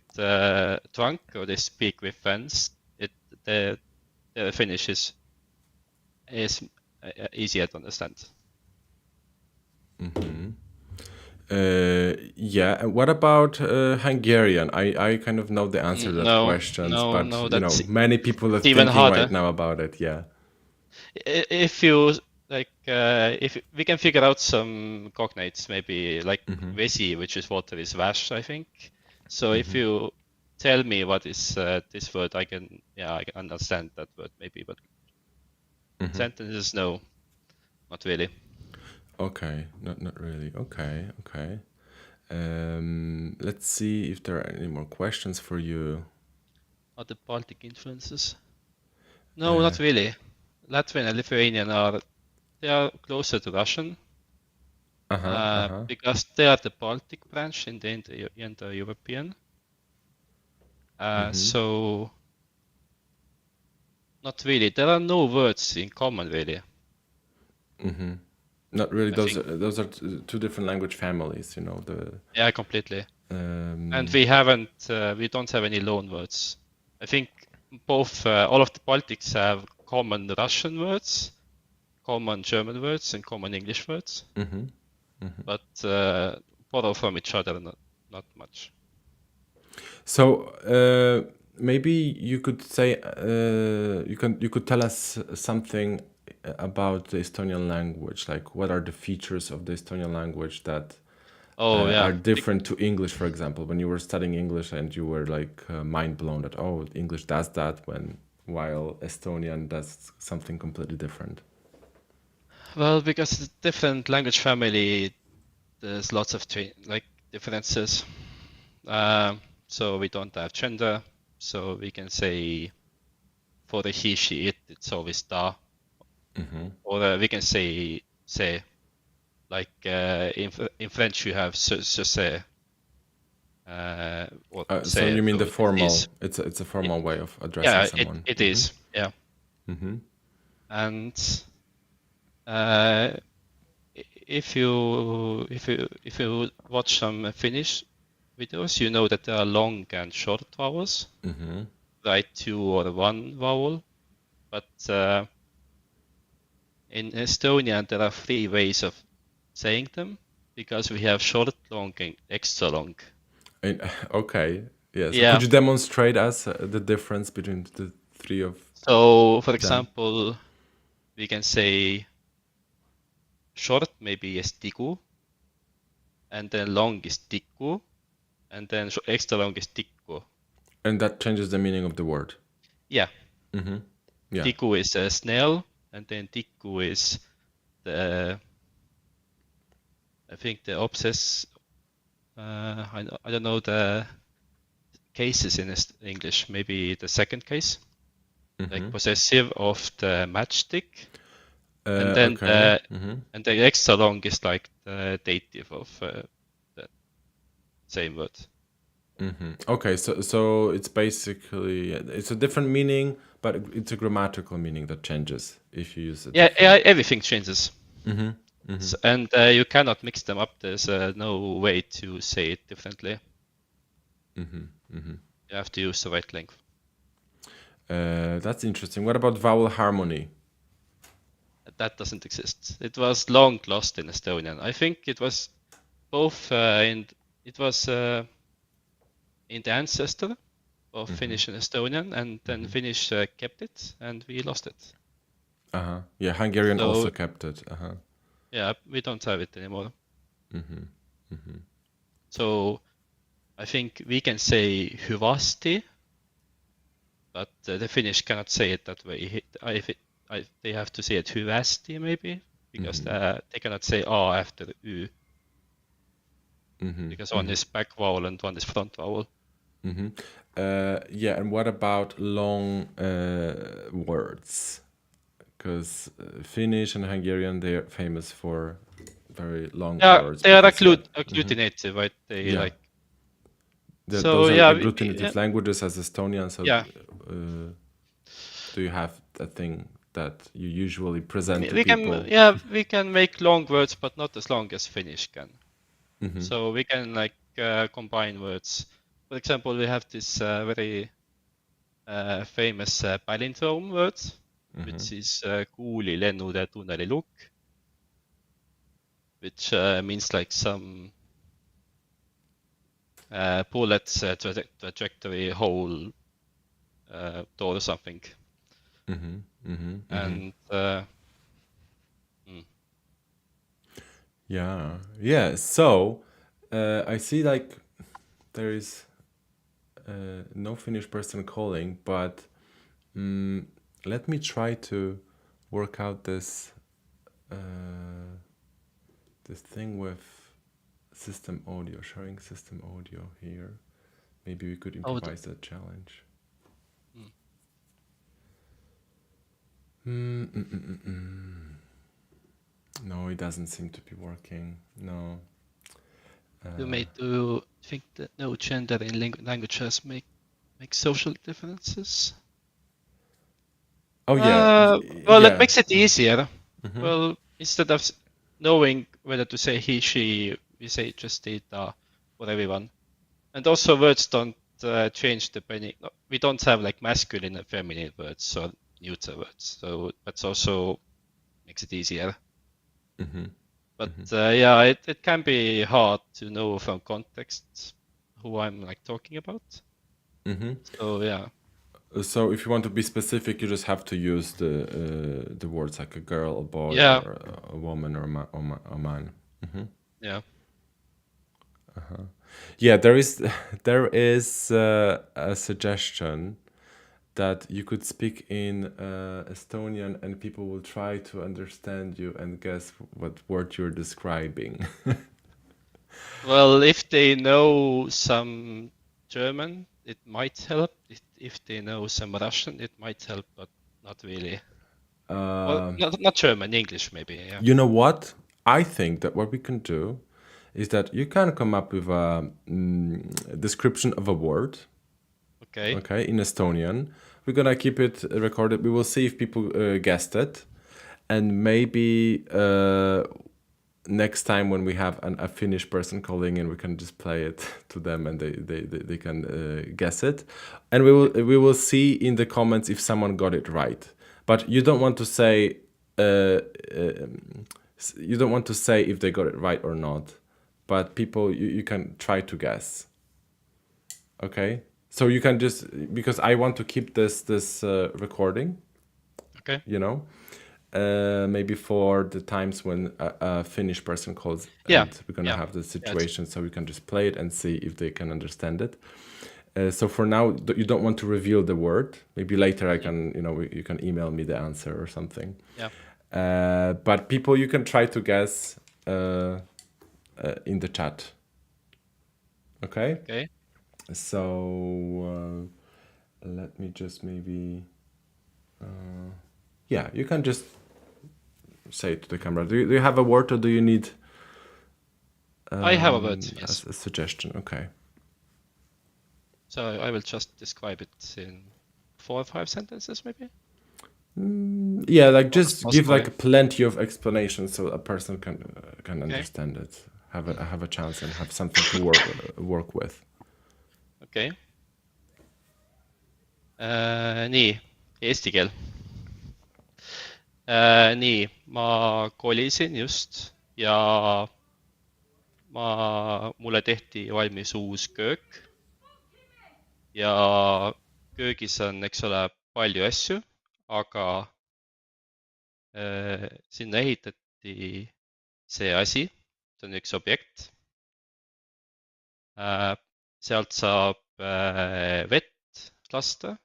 S4: drunk or they speak with friends, the Finnish is easier to understand.
S1: Yeah, and what about Hungarian? I kind of know the answer to that question, but you know, many people are thinking right now about it. Yeah.
S4: If you like, if we can figure out some cognates, maybe like vesi, which is water, is vash, I think. So if you tell me what is this word, I can understand that word maybe, but sentences, no, not really.
S1: Okay, not really. Okay. Let's see if there are any more questions for you.
S4: Are the Baltic influences? No, not really. Latvian and Lithuanian are closer to Russian because they are the Baltic branch in the Indo-European. So not really. There are no words in common really.
S1: Not really. Those are two different language families. You know
S4: Yeah, completely. And we don't have any loan words. I think both all of the Baltics have common Russian words, common German words, and common English words. But borrow from each other, not much.
S1: So maybe you could say you could tell us something about the Estonian language. Like, what are the features of the Estonian language that are different to English, for example? When you were studying English and you were like mind blown that English does that while Estonian does something completely different.
S4: Well, because it's a different language family, there's lots of differences. So we don't have gender, so we can say for the he, she, it's always da. Or we can say se. Like in French, you have se. So
S1: you mean the formal? It's a formal way of addressing someone.
S4: It is. Yeah. And if you watch some Finnish videos, you know that there are long and short vowels, right? 2 or 1 vowel, but in Estonian there are 3 ways of saying them because we have short, long, and extra long.
S1: Okay. Yes. Yeah. Could you demonstrate us the difference between the 3 of?
S4: So, for example, we can say short maybe is tigu, and then long is tiku, and then extra long is tikku.
S1: And that changes the meaning of the word.
S4: Yeah.
S1: Yeah.
S4: Tikku is a snail, and then tikku is I think the obsess. I don't know the cases in English. Maybe the second case, like possessive of the matchstick, and then and the extra long is like the dative of the same word.
S1: Okay, so it's basically it's a different meaning, but it's a grammatical meaning that changes if you use it.
S4: Yeah, everything changes. So, and you cannot mix them up. There's no way to say it differently. You have to use the right length.
S1: That's interesting. What about vowel harmony?
S4: That doesn't exist. It was long lost in Estonian. I think it was both in the ancestor of Finnish and Estonian, and then Finnish kept it, and we lost it.
S1: Yeah, Hungarian
S4: So-
S1: also kept it.
S4: Yeah, we don't have it anymore. So I think we can say hyvästi, but the Finnish cannot say it that way. They have to say it hyvästi maybe, because they cannot say a after u, because one is back vowel and one is front vowel.
S1: Yeah, and what about long words? Because Finnish and Hungarian, they're famous for very long words.
S4: They are
S1: because,
S4: agglutinative, right? They
S1: Yeah.
S4: like
S1: those
S4: So,
S1: are
S4: yeah,
S1: agglutinative languages as Estonian. So,
S4: Yeah.
S1: Do you have a thing that you usually present to
S4: we
S1: people?
S4: can we can make long words, but not as long as Finnish can. So we can like combine words. For example, we have this very famous palindrome word, which is kuuli, lennude, tunneli, lukk, which means like some bullets, trajectory, hole, door or something. And
S1: Yeah. So I see like there is no Finnish person calling, but let me try to work out this this thing with system audio, sharing system audio here. Maybe we could improvise that challenge. No, it doesn't seem to be working. No.
S4: you think that no gender in languages make social differences?
S1: Oh yeah.
S4: Well,
S1: yeah.
S4: it makes it easier. Well, instead of knowing whether to say he, she, we say just data for everyone. And also words don't change depending. We don't have like masculine and feminine words or neuter words. So that's also makes it easier. But yeah, it can be hard to know from context who I'm like talking about. So yeah.
S1: So if you want to be specific, you just have to use the words like a girl, a boy,
S4: Yeah.
S1: or a woman, or a man.
S4: Yeah.
S1: Yeah, there is a suggestion that you could speak in Estonian and people will try to understand you and guess what word you're describing.
S4: Well, if they know some German, it might help. If they know some Russian, it might help, but not really. Well, not German, English maybe. Yeah.
S1: You know what? I think that what we can do is that you can come up with a description of a word. Okay, in Estonian. We're gonna keep it recorded. We will see if people guessed it, and maybe next time when we have a Finnish person calling in, we can just play it to them, and they can guess it, and we will see in the comments if someone got it right. But you don't want to say if they got it right or not. But people, you can try to guess. Okay. So you can just, because I want to keep this recording.
S4: Okay.
S1: You know, maybe for the times when a Finnish person calls,
S4: Yeah,
S1: and we're gonna
S4: yeah,
S1: have the
S4: yeah,
S1: situation, so we can just play it and see if they can understand it. So for now, you don't want to reveal the word. Maybe later I can, you can email me the answer or something.
S4: yeah.
S1: But people, you can try to guess in the chat. Okay?
S4: Okay.
S1: So let me just maybe... yeah, you can just say it to the camera. Do you have a word, or do you need
S4: I have a word, yes.
S1: a suggestion? Okay.
S4: So I will just describe it in 4 or 5 sentences, maybe.
S1: Yeah, like just
S4: Possible,
S1: give
S4: yeah.
S1: like plenty of explanation so a person can understand it, have a chance and have something to work with.
S4: okei. Nii, eesti keel. Nii, ma kolisin just ja mulle tehti valmis uus köök ja köögis on, eks ole, palju asju, aga sinna ehitati see asi, see on üks objekt. Sealt saab vett lasta,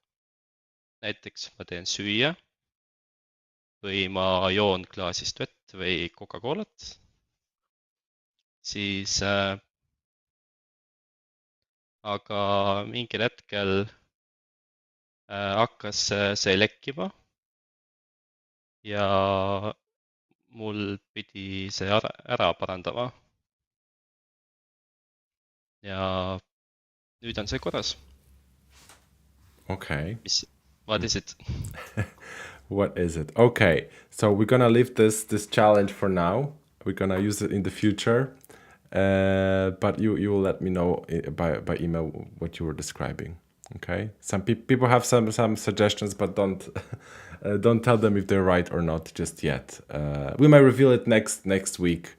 S4: näiteks ma teen süüa või ma joon klaasist vett või Coca-Colat, siis aga mingil hetkel hakkas see lekkima ja mul pidi see ära parandama. Ja nüüd on see korras.
S1: Okay.
S4: What is it?
S1: What is it? Okay, so we're gonna leave this challenge for now. We're gonna use it in the future, but you will let me know by email what you were describing. Okay. Some people have some suggestions, but don't don't tell them if they're right or not just yet. We might reveal it next week,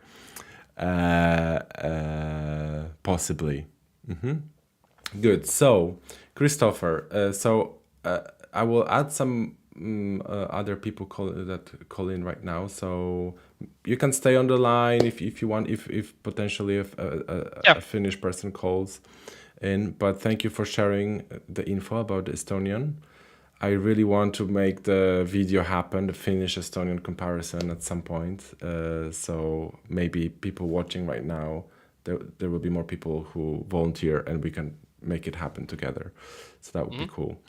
S1: possibly. Good. So, Christopher. I will add some other people that call in right now. So you can stay on the line if you want. If potentially a Finnish person calls in. But thank you for sharing the info about the Estonian. I really want to make the video happen, the Finnish-Estonian comparison at some point. So maybe people watching right now, there will be more people who volunteer and we can make it happen together. So that would be cool.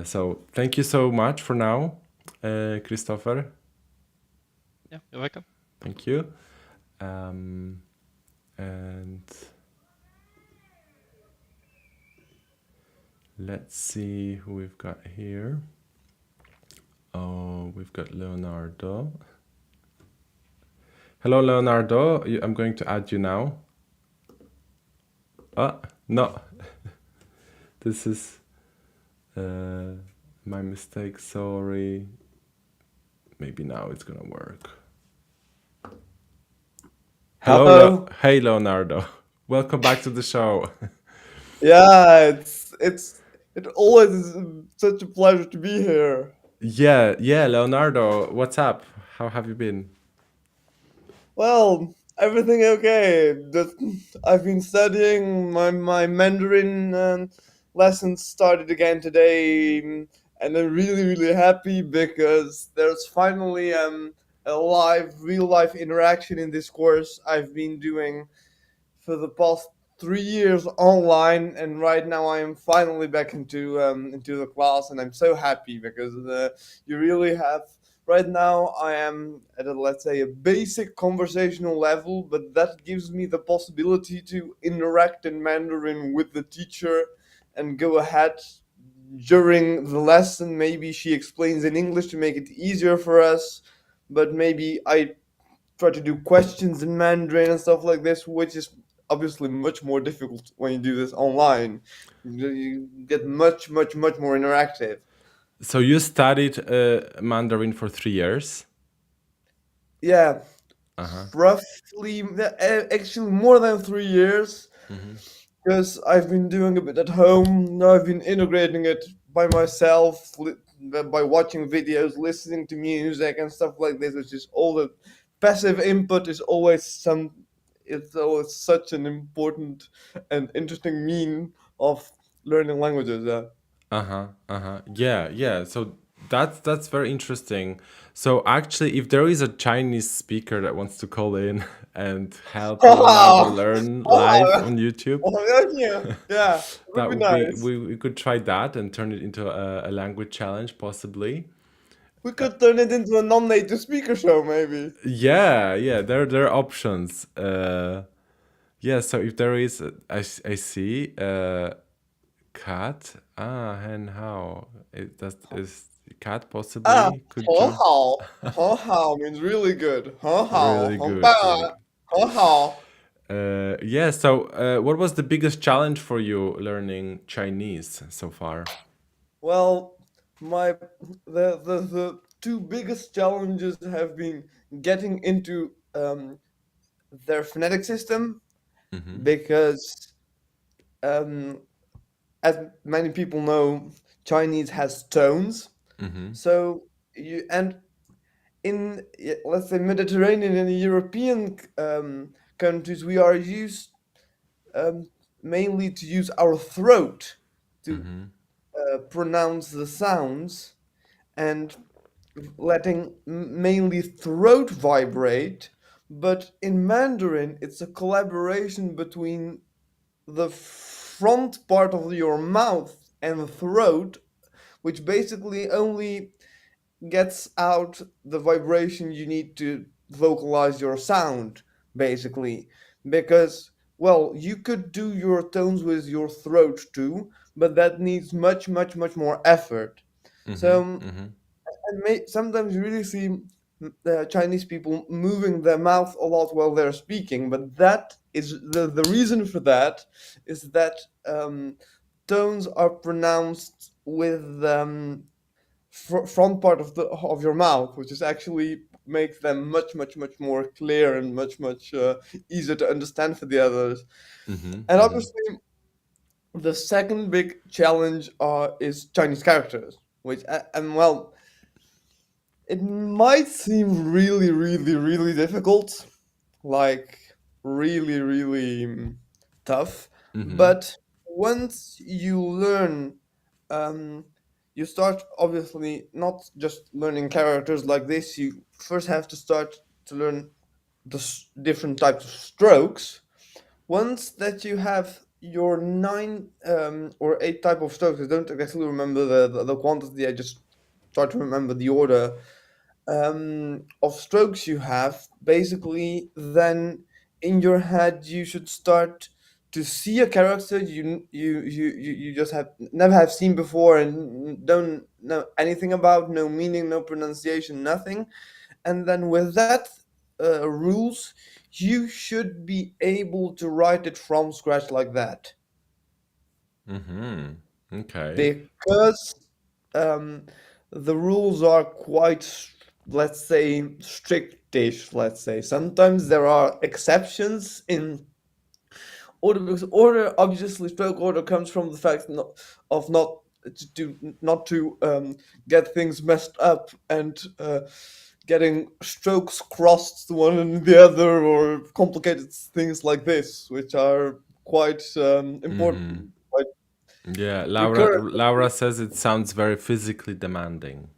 S1: So thank you so much for now, Christopher.
S4: Yeah, you're welcome.
S1: Thank you. And let's see who we've got here. Oh, we've got Leonardo. Hello, Leonardo. I'm going to add you now. No. This is my mistake. Sorry. Maybe now it's gonna work. Hello. Hey, Leonardo. Welcome back to the show.
S5: Yeah, it always is such a pleasure to be here.
S1: Yeah, Leonardo. What's up? How have you been?
S5: Well, everything okay. I've been studying. My Mandarin lessons started again today, and I'm really happy because there's finally a real life interaction in this course I've been doing for the past 3 years online, and right now I am finally back into the class, and I'm so happy because you really have. Right now I am at let's say a basic conversational level, but that gives me the possibility to interact in Mandarin with the teacher and go ahead during the lesson. Maybe she explains in English to make it easier for us, but maybe I try to do questions in Mandarin and stuff like this, which is obviously much more difficult when you do this online. You get much more interactive.
S1: So you studied Mandarin for 3 years?
S5: Yeah, roughly, actually more than 3 years, because I've been doing a bit at home. Now I've been integrating it by myself, by watching videos, listening to music and stuff like this, which is all the passive input is always it's always such an important and interesting mean of learning languages.
S1: Yeah. So that's very interesting. So actually, if there is a Chinese speaker that wants to call in and help Leonardo
S5: Oh,
S1: learn live
S5: oh,
S1: on YouTube,
S5: yeah, it would
S1: that
S5: be
S1: would be
S5: nice.
S1: we could try that and turn it into a language challenge, possibly.
S5: We could turn it into a non-native speaker show, maybe.
S1: Yeah. There are options. Yeah. So if there is, I see. Cat. And how? Is cat
S5: Ah,
S1: possibly could
S5: ho
S1: join?
S5: hao. Ho hao means really good. Ho hao.
S1: Really
S5: Hong
S1: good, really
S5: ba.
S1: good.
S5: Ho hao.
S1: Yeah, so what was the biggest challenge for you learning Chinese so far?
S5: Well, my the two biggest challenges have been getting into their phonetic system
S1: Mm-hmm.
S5: because um, as many people know, Chinese has tones.
S1: Mm-hmm.
S5: So you and in let's say Mediterranean and European countries, we are used um, mainly to use our throat to
S1: Mm-hmm.
S5: pronounce the sounds and letting mainly throat vibrate. But in Mandarin, it's a collaboration between the front part of your mouth and the throat, which basically only gets out the vibration you need to vocalize your sound, basically. Because, well, you could do your tones with your throat too, but that needs much, much, much more effort.
S1: Mm-hmm.
S5: So
S1: Mm-hmm.
S5: sometimes you really see Chinese people moving their mouth a lot while they're speaking, but that is the reason for that is that tones are pronounced with front part of your mouth, which is actually makes them much much much more clear and much much easier to understand for the others.
S1: Mm-hmm.
S5: And
S1: Mm-hmm.
S5: obviously, the second big challenge is Chinese characters, which and well, it might seem really really really difficult, like really really tough,
S1: Mm-hmm.
S5: but once you learn um, you start obviously not just learning characters like this. You first have to start to learn the different types of strokes. Once that you have your nine or eight type of strokes, I don't exactly remember the quantity. I just try to remember the order of strokes you have. Basically, then in your head you should start to see a character you just have never have seen before and don't know anything about, no meaning, no pronunciation, nothing. And then with that rules, you should be able to write it from scratch like that,
S1: Mm-hmm. Okay.
S5: because um, the rules are quite, let's say, strictish. Let's say sometimes there are exceptions in order, because order, obviously stroke order comes from the fact of not to get things messed up and getting strokes crossed one and the other, or complicated things like this, which are quite
S1: Mm-hmm.
S5: important, quite
S1: Yeah,
S5: recurrent.
S1: Laura says it sounds very physically demanding.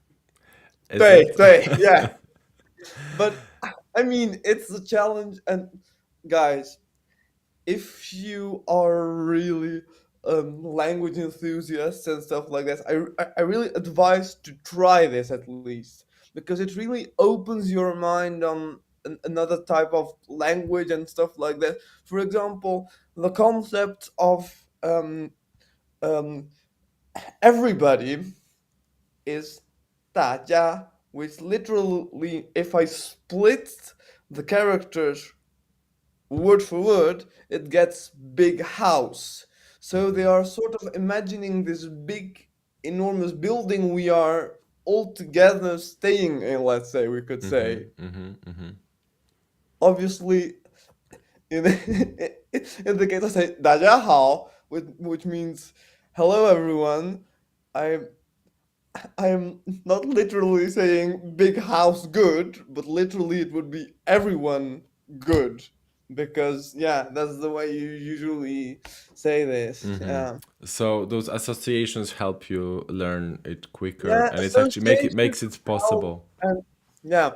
S1: Is
S5: 对,
S1: it?
S5: 对, yeah. But I mean, it's a challenge, and guys, if you are really language enthusiasts and stuff like that, I really advise to try this at least, because it really opens your mind on another type of language and stuff like that. For example, the concept of um, everybody is 大家, which literally, if I split the characters word for word, it gets big house. So they
S1: Mm-hmm.
S5: are sort of imagining this big, enormous building we are all together staying in, let's say, we could
S1: Mm-hmm.
S5: say.
S1: Mm-hmm. Mm-hmm.
S5: Obviously, in, in the case I say 大家好, which means hello everyone, I I'm not literally saying big house good, but literally it would be everyone good. Because, yeah, that's the way you usually say this. Yeah.
S1: So those associations help you learn it quicker,
S5: Yeah,
S1: and it's actually
S5: association
S1: makes it
S5: help.
S1: possible.
S5: And, yeah.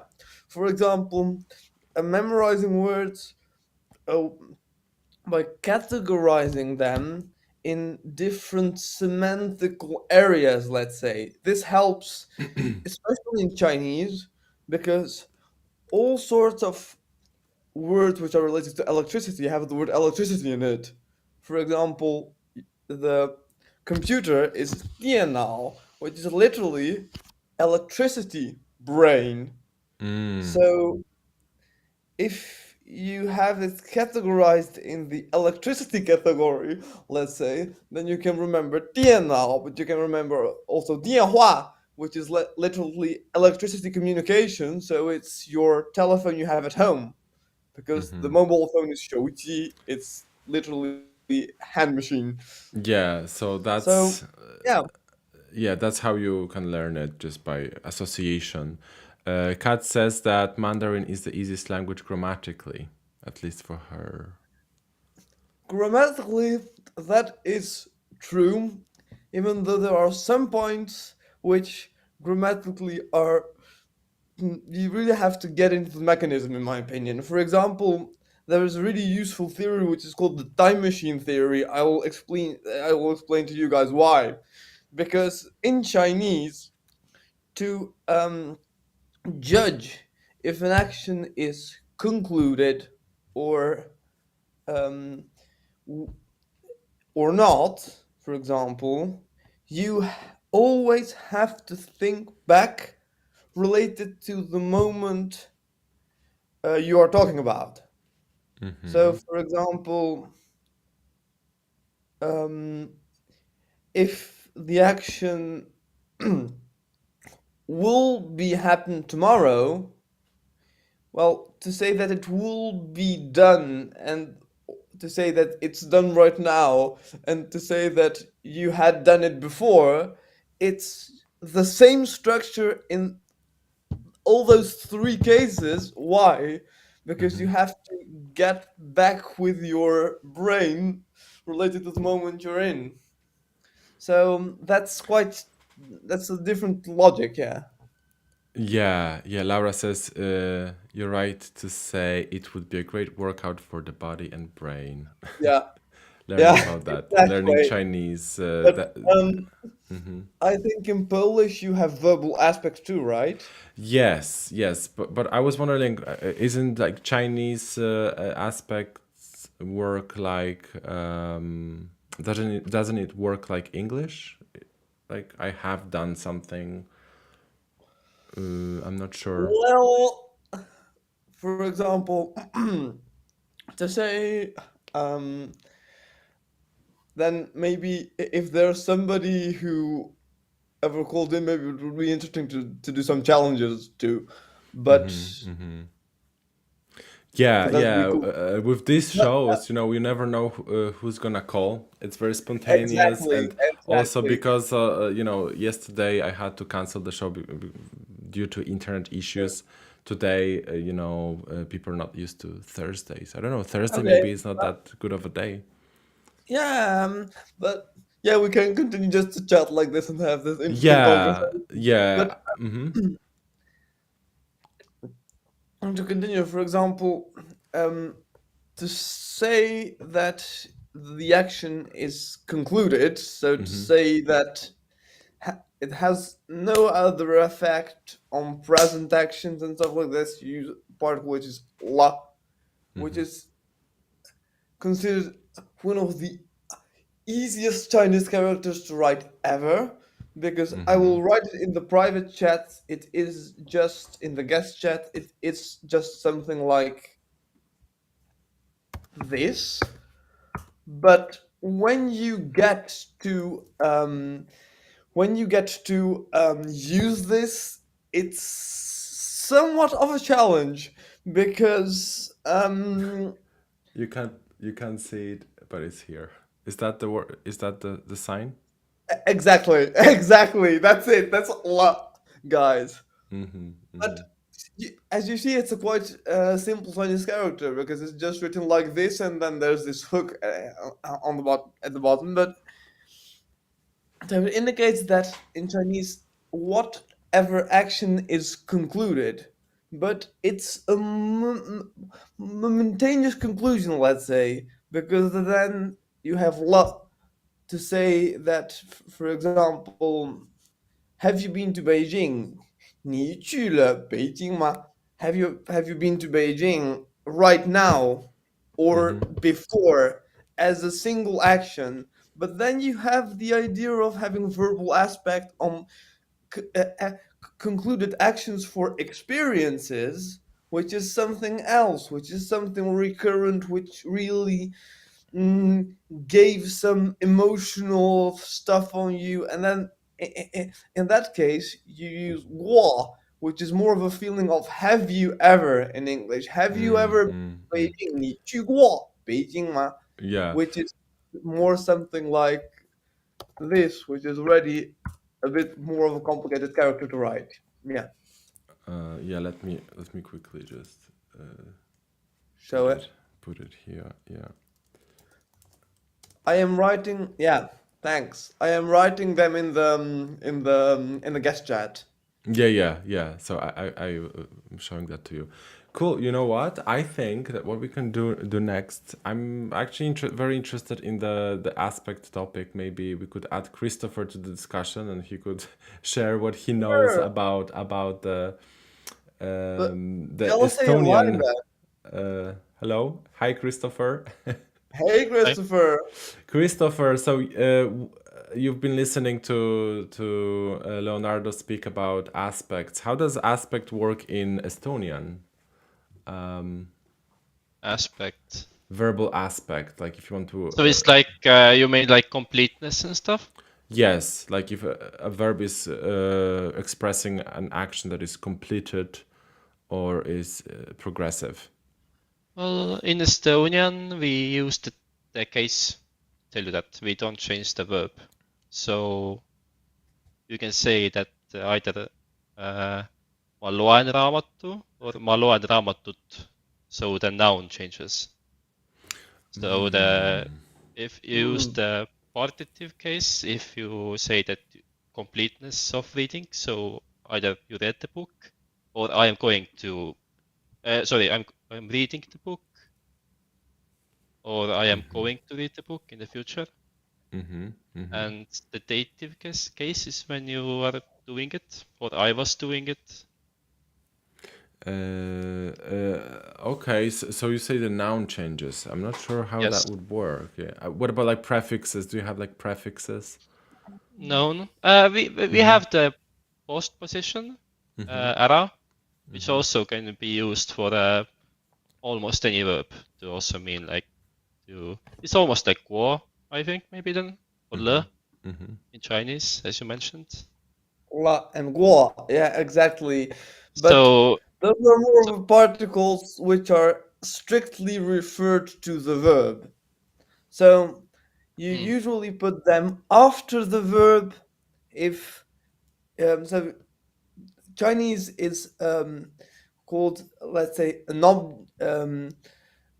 S5: For example, memorizing words uh, by categorizing them in different semantical areas, let's say. This helps, especially in Chinese, because all sorts of words which are related to electricity have the word electricity in it. For example, the computer is 电脑, which is literally electricity brain. So if you have it categorized in the electricity category, let's say, then you can remember 电脑, but you can remember also 电话, which is literally electricity communication. So it's your telephone you have at home, because the mobile phone is 手机, it's literally hand machine.
S1: Yeah, so
S5: So yeah,
S1: that's how you can learn it, just by association. Kat says that Mandarin is the easiest language grammatically, at least for her.
S5: grammatically that is true, even though there are some points which grammatically are, you really have to get into the mechanism, in my opinion. For example, there is a really useful theory which is called the time machine theory. I will explain to you guys why. Because in Chinese, to judge if an action is concluded or um, or not, for example, you always have to think back related to the moment you are talking about. So, for example, um, if the action will be happen tomorrow, well, to say that it will be done and to say that it's done right now and to say that you had done it before, it's the same structure in all those three cases. Why? Because you have to get back with your brain related to the moment you're in. So that's a different logic, yeah.
S1: Yeah. Laura says you're right to say it would be a great workout for the body and brain.
S5: Yeah,
S1: Learning
S5: yeah,
S1: about that, learning
S5: exactly.
S1: Chinese.
S5: But I think in Polish you have verbal aspects too, right?
S1: Yes, but I was wondering, isn't like Chinese aspects work like doesn't it work like English? Like I have done something. I'm not sure.
S5: Well, for example, to say, um, then maybe if there's somebody who ever called in, maybe it would be interesting to do some challenges too. But
S1: Yeah,
S5: that would be cool.
S1: with these
S5: No,
S1: shows, you never know who's gonna call. It's very spontaneous,
S5: exactly,
S1: and also
S5: exactly.
S1: because yesterday I had to cancel the show due to internet issues. Today, people are not used to Thursdays. I don't know. Thursday
S5: Okay.
S1: maybe is not that good of a day.
S5: Yeah, but yeah, we can continue just to chat like this and have this interesting
S1: Yeah,
S5: conversation.
S1: yeah.
S5: But to continue, for example, to say that the action is concluded, so to say that it has no other effect on present actions and stuff like this, you use part of which is la, which is considered one of the easiest Chinese characters to write ever, because I will write it in the private chat. It is just in the guest chat. It's just something like this. But when you get to use this, it's somewhat of a challenge because
S1: You can't see it, but it's here. Is that the word? Is that the sign?
S5: Exactly. That's it. That's la, guys. But as you see, it's a quite simple Chinese character because it's just written like this, and then there's this hook on the bottom at the bottom. But so it indicates that in Chinese, whatever action is concluded, but it's a momentaneous conclusion, let's say, because then you have la to say that, for example, have you been to Beijing? 你去了北京吗? Have you been to Beijing right now or before as a single action? But then you have the idea of having verbal aspect on concluded actions for experiences, which is something else, which is something recurrent, which really gave some emotional stuff on you, and then in that case you use 过, which is more of a feeling of have you ever in English. Have you ever been to Beijing? 你去过北京吗?
S1: Yeah.
S5: Which is more something like this, which is already a bit more of a complicated character to write. Yeah.
S1: Yeah. Let me quickly just
S5: Show it.
S1: put it here. Yeah.
S5: I am writing. Yeah, thanks. I am writing them in the guest chat.
S1: Yeah. So I'm showing that to you. Cool. You know what? I think that what we can do next. I'm actually very interested in the aspect topic. Maybe we could add Christopher to the discussion, and he could share what he knows
S5: Sure.
S1: about the
S5: I'll say why
S1: Estonian.
S5: then.
S1: Hello, hi Christopher.
S5: Hey, Christopher.
S1: Christopher, so you've been listening to Leonardo speak about aspects. How does aspect work in Estonian?
S4: Aspect.
S1: Verbal aspect, like if you want to.
S4: So it's like you mean like completeness and stuff?
S1: Yes, like if a verb is expressing an action that is completed or is progressive.
S4: Well, in Estonian, we use the case. Tell you that we don't change the verb. So you can say that either ma loen raamatu or ma loen raamatut. So the noun changes. So if you use the partitive case, if you say that completeness of reading, so either you read the book or I am going to. I'm reading the book, or I am going to read the book in the future. And the dative case is when you are doing it, or I was doing it.
S1: Okay, so you say the noun changes. I'm not sure how
S4: Yes.
S1: that would work. Yeah. What about like prefixes? Do you have like prefixes?
S4: No. We have the postposition, ära, which also can be used for almost any verb to also mean like to. It's almost like 过, I think, maybe then, or 了 in Chinese, as you mentioned.
S5: La and guo. Yeah, exactly. But
S4: So
S5: those are more of particles which are strictly referred to the verb. So you usually put them after the verb if so Chinese is called, let's say, an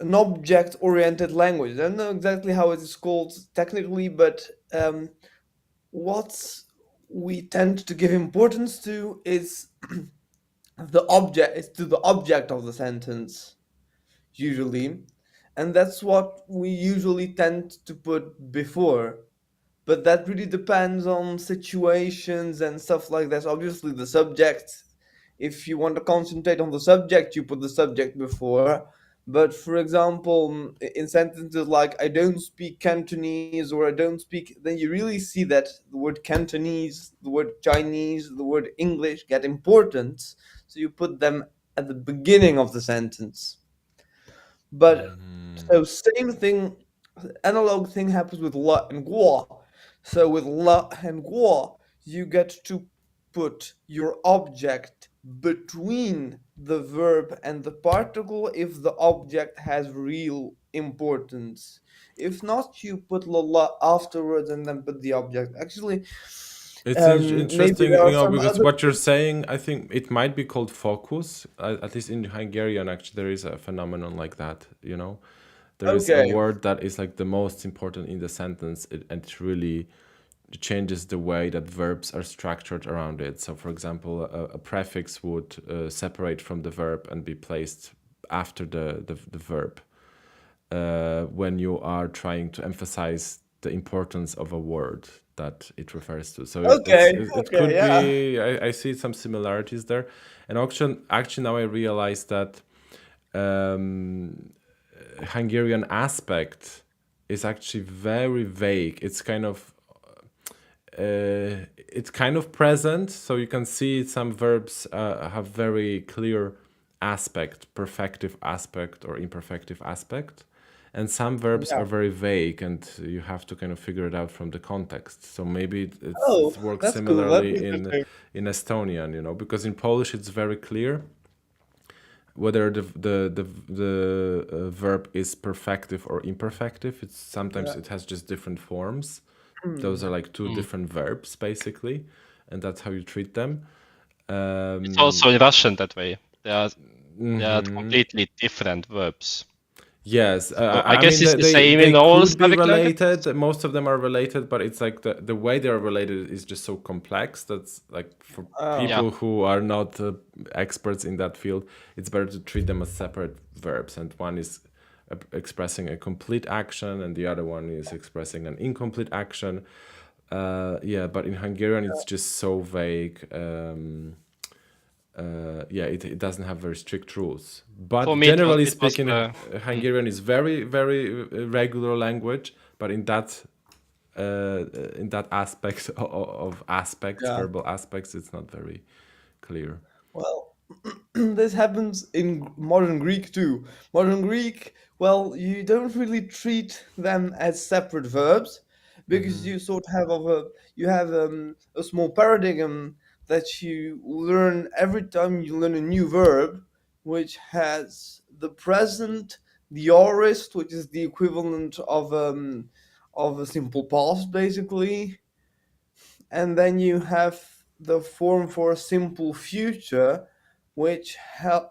S5: object-oriented language. I don't know exactly how it is called technically, but what we tend to give importance to is the object of the sentence usually, and that's what we usually tend to put before. But that really depends on situations and stuff like that. Obviously, the subject, if you want to concentrate on the subject, you put the subject before. But for example, in sentences like I don't speak Cantonese or I don't speak, then you really see that the word Cantonese, the word Chinese, the word English get important. So you put them at the beginning of the sentence. But so same thing, analog thing happens with la and guo. So with la and guo, you get to put your object between the verb and the particle if the object has real importance. If not, you put la afterwards and then put the object. Actually,
S1: It's
S5: maybe
S1: interesting,
S5: there are some
S1: because
S5: other.
S1: what you're saying, I think it might be called focus. At least in Hungarian, actually, there is a phenomenon like that. There is a
S5: Okay.
S1: word that is like the most important in the sentence, and it really changes the way that verbs are structured around it. So, for example, a prefix would separate from the verb and be placed after the verb when you are trying to emphasize the importance of a word that it refers to. So
S5: Okay.
S1: it
S5: Okay.
S1: could
S5: Yeah.
S1: be, I see some similarities there. And actually now I realize that Hungarian aspect is actually very vague. It's kind of present, so you can see some verbs have very clear aspect, perfective aspect or imperfective aspect, and some verbs
S5: Yeah.
S1: are very vague, and you have to kind of figure it out from the context. So maybe
S5: Oh,
S1: it works
S5: that's cool. That's
S1: similarly
S5: interesting.
S1: in Estonian, because in Polish it's very clear whether the verb is perfective or imperfective. It's sometimes
S5: Yeah.
S1: it has just different forms. Those are like two different verbs basically, and that's how you treat them.
S4: It's also in Russian that way. They are completely different verbs.
S1: Yes,
S4: So I
S1: I
S4: guess
S1: mean
S4: it's the same
S1: they
S4: in all
S1: could be
S4: Slavic languages.
S1: related. Most of them are related, but it's like the way they are related is just so complex. That's like for
S5: Oh.
S4: Yeah.
S1: people who are not experts in that field, it's better to treat them as separate verbs. And one is expressing a complete action, and the other one is expressing an incomplete action. Yeah, but in Hungarian it's just so vague. Yeah, it doesn't have very strict rules. But
S4: For me,
S1: generally
S4: it was
S1: speaking, Hungarian is very, very regular language. But in that aspect of aspects,
S5: Yeah.
S1: verbal aspects, it's not very clear.
S5: Well, this happens in modern Greek too. Modern Greek, well, you don't really treat them as separate verbs because you sort of have a small paradigm that you learn every time you learn a new verb, which has the present, the aorist, which is the equivalent of a simple past, basically, and then you have the form for a simple future, which helps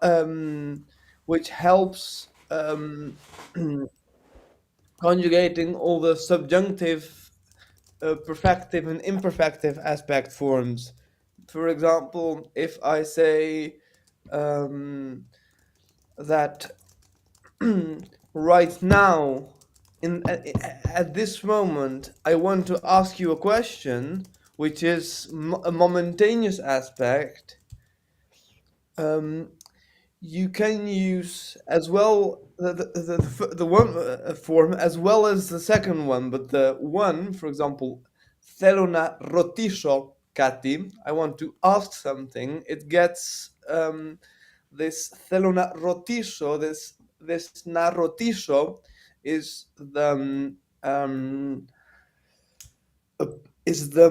S5: conjugating all the subjunctive, perfective, and imperfective aspect forms. For example, if I say that right now, at this moment, I want to ask you a question, which is a momentaneous aspect. You can use as well the one form as well as the second one, but the one, for example, θέλω να ρωτήσω κάτι, I want to ask something, it gets this θέλω να ρωτήσω, this να ρωτήσω is the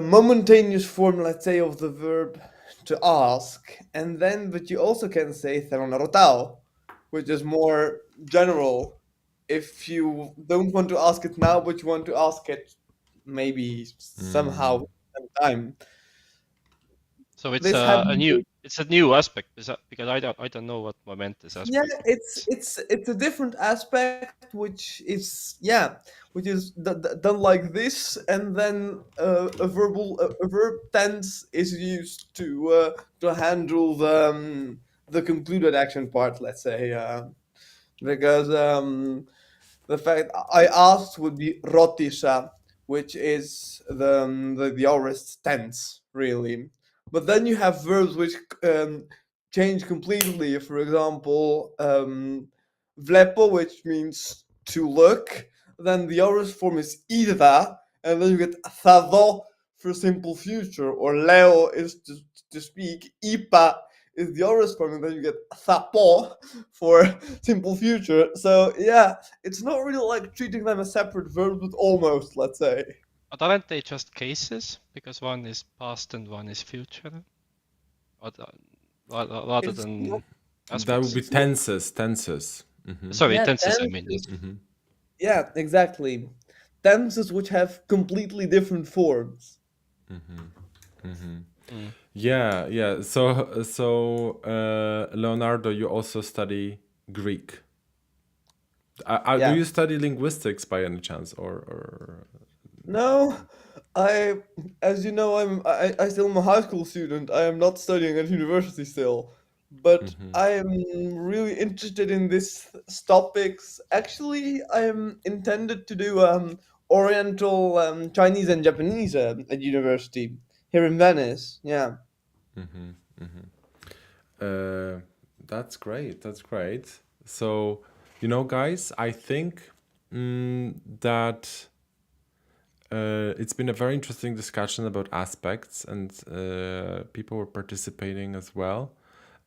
S5: momentaneous form, let's say, of the verb to ask, and then but you also can say θέλω να ρωτάω, which is more general if you don't want to ask it now but you want to ask it maybe somehow sometime.
S4: So it's
S5: This happens.
S4: it's a new aspect because I don't know what momentous
S5: Yeah,
S4: aspect is.
S5: it's a different aspect which is done like this, and then a verb tense is used to handle the concluded action part, let's say, because the fact I asked would be rotisha, which is the aorist tense, really. But then you have verbs which change completely. For example, vlepo, which means to look. Then the aorist form is ida, and then you get thado for simple future, or leo is to speak. Ipa is the aorist form, and then you get thapo for simple future. So yeah, it's not really like treating them as separate verbs, but almost, let's say.
S4: But aren't they just cases? Because one is past and one is future, rather
S5: It's
S4: than
S5: not-
S1: That would be
S4: aspects.
S1: tenses.
S4: Sorry,
S3: Yeah,
S4: tenses. I mean,
S3: tenses.
S5: Yeah, exactly. Tenses which have completely different forms.
S1: Yeah, yeah. So, Leonardo, you also study Greek. Do
S5: Yeah.
S1: you study linguistics by any chance, or?
S5: No, I, as you know, I still am a high school student. I am not studying at university still, but I am really interested in these topics. Actually, I am intended to do Oriental Chinese and Japanese at university here in Venice. Yeah.
S1: Uh, that's great. That's great. So, you know, guys, I think that it's been a very interesting discussion about aspects, and people were participating as well.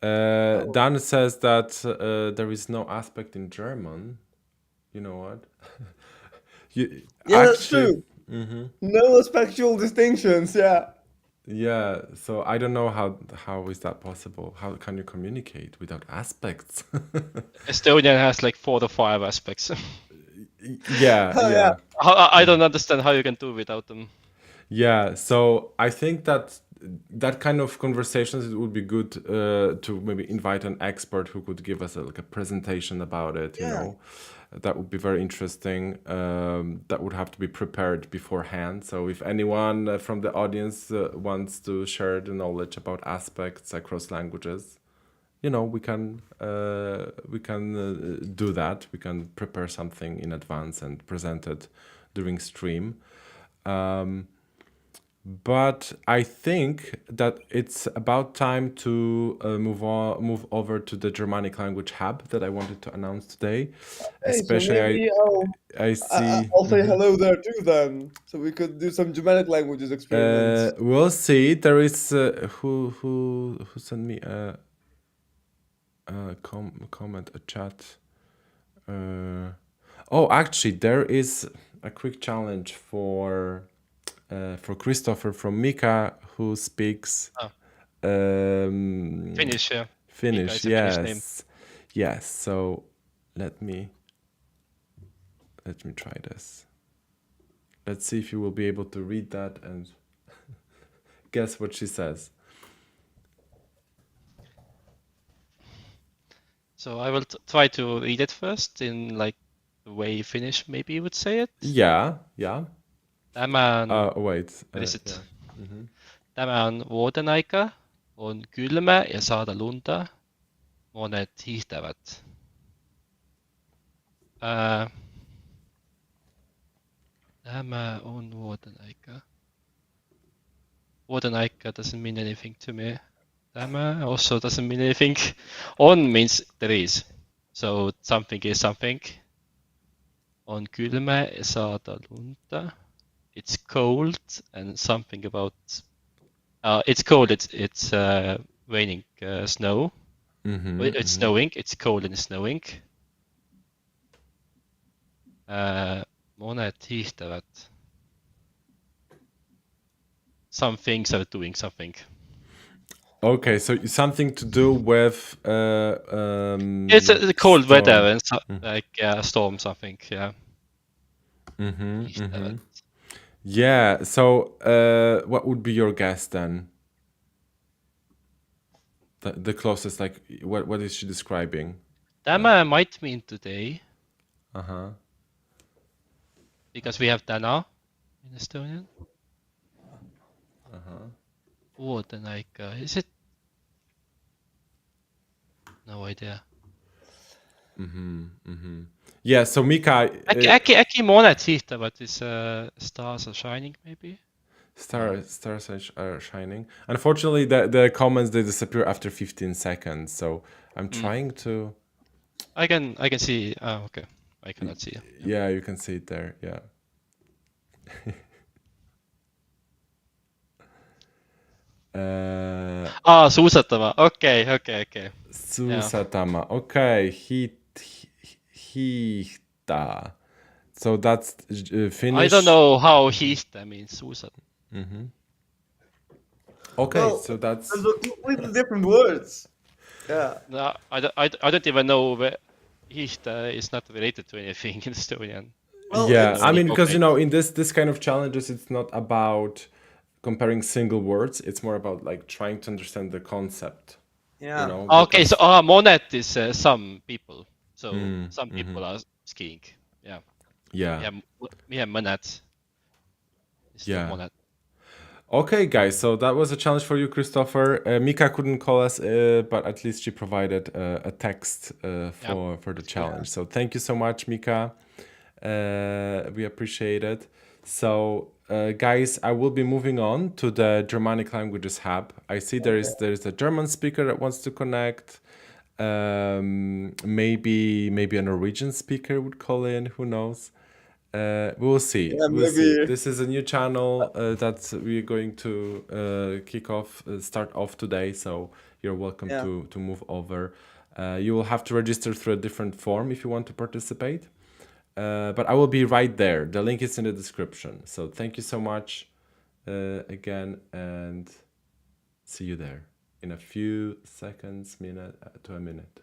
S1: Dan says that there is no aspect in German. You know what? you
S5: Yeah, that's
S1: actually,
S5: true. No spectral distinctions. Yeah.
S1: yeah. So I don't know how is that possible? How can you communicate without aspects?
S4: Estonian has like 4 to 5 aspects.
S1: Yeah,
S5: Oh yeah.
S1: yeah.
S4: I don't understand how you can do without them.
S1: Yeah, so I think that that kind of conversations, it would be good to maybe invite an expert who could give us like a presentation about it, you
S5: Yeah.
S1: know. That would be very interesting. That would have to be prepared beforehand. So if anyone from the audience wants to share the knowledge about aspects across languages, you know, we can do that. We can prepare something in advance and present it during stream. But I think that it's about time to move over to the Germanic language hub that I wanted to announce today.
S5: Hey, so
S1: Especially,
S5: maybe
S1: I see.
S5: I'll say hello there too then, so we could do some Germanic languages experiments.
S1: We'll see. There is who sent me a comment, a chat. Oh, actually, there is a quick challenge for Christopher from Mika, who speaks
S4: Finnish, yeah. Mika
S1: Finnish.
S4: is a Finnish name.
S1: Yes. So let me try this. Let's see if you will be able to read that and guess what she says.
S4: So I will try to read it first in like the way Finnish maybe you would say it.
S1: Yeah.
S4: Tämä on,
S1: Wait.
S4: what is it?
S1: Yeah.
S4: Tämä on vuoden aika, on kylmä ja saada lunta. Monet hiihtävät. Tämä on vuoden aika. Vuoden aika doesn't mean anything to me. Tämä also doesn't mean anything. On means there is. So something is something. On kylmä ja saada lunta. It's cold and something about. It's cold. It's raining snow. It's snowing. It's cold and snowing. Monet hiihtävät. Some things are doing something.
S1: Okay, so something to do with
S4: It's the cold
S1: storm.
S4: weather and like storm something. Yeah. Hiihtävät.
S1: Yeah. So what would be your guess then? The closest, like what is she describing?
S4: Tämä might mean today.
S1: Uh-huh.
S4: Because we have tänä in Estonian. Vuoden aika. Is it? No idea.
S1: Yeah, so Mika...
S4: Äkki monet hiihtävät is stars are shining maybe?
S1: Stars are shining. Unfortunately, the comments, they disappear after 15 seconds, so I'm trying to...
S4: I can see. Okay. I cannot see.
S1: Yeah, you can see it there, yeah.
S4: Suusattava. Okay.
S1: Suusatama. Okay, hiihtä. So that's Finnish.
S4: I don't know how hiihtä means suusat.
S1: Okay,
S5: Well,
S1: so that's...
S5: Those are completely different words. Yeah.
S4: No, I don't even know Ihta is not related to anything in Estonian.
S5: Well,
S1: Yeah,
S5: it's
S1: I mean,
S4: Okay.
S1: because in this kind of challenges, it's not about comparing single words. It's more about like trying to understand the concept.
S5: yeah.
S4: Okay, so
S1: because-
S4: monet is some people. So some people are skiing. Yeah.
S1: yeah.
S4: We have monet. It's the
S1: Yeah.
S4: monet.
S1: Okay, guys. So that was a challenge for you, Christopher. Mika couldn't call us, but at least she provided a text for the challenge. So thank you so much, Mika. We appreciate it. So, guys, I will be moving on to the Germanic Languages Hub. I see there is a German speaker that wants to connect. Maybe a Norwegian speaker would call in. Who knows? We'll see.
S5: Yeah,
S1: We'll see.
S5: maybe.
S1: This is a new channel that we're going to start off today. So you're welcome
S5: Yeah.
S1: to move over. You will have to register through a different form if you want to participate. But I will be right there. The link is in the description. So thank you so much again, and see you there in a few seconds, minute to a minute.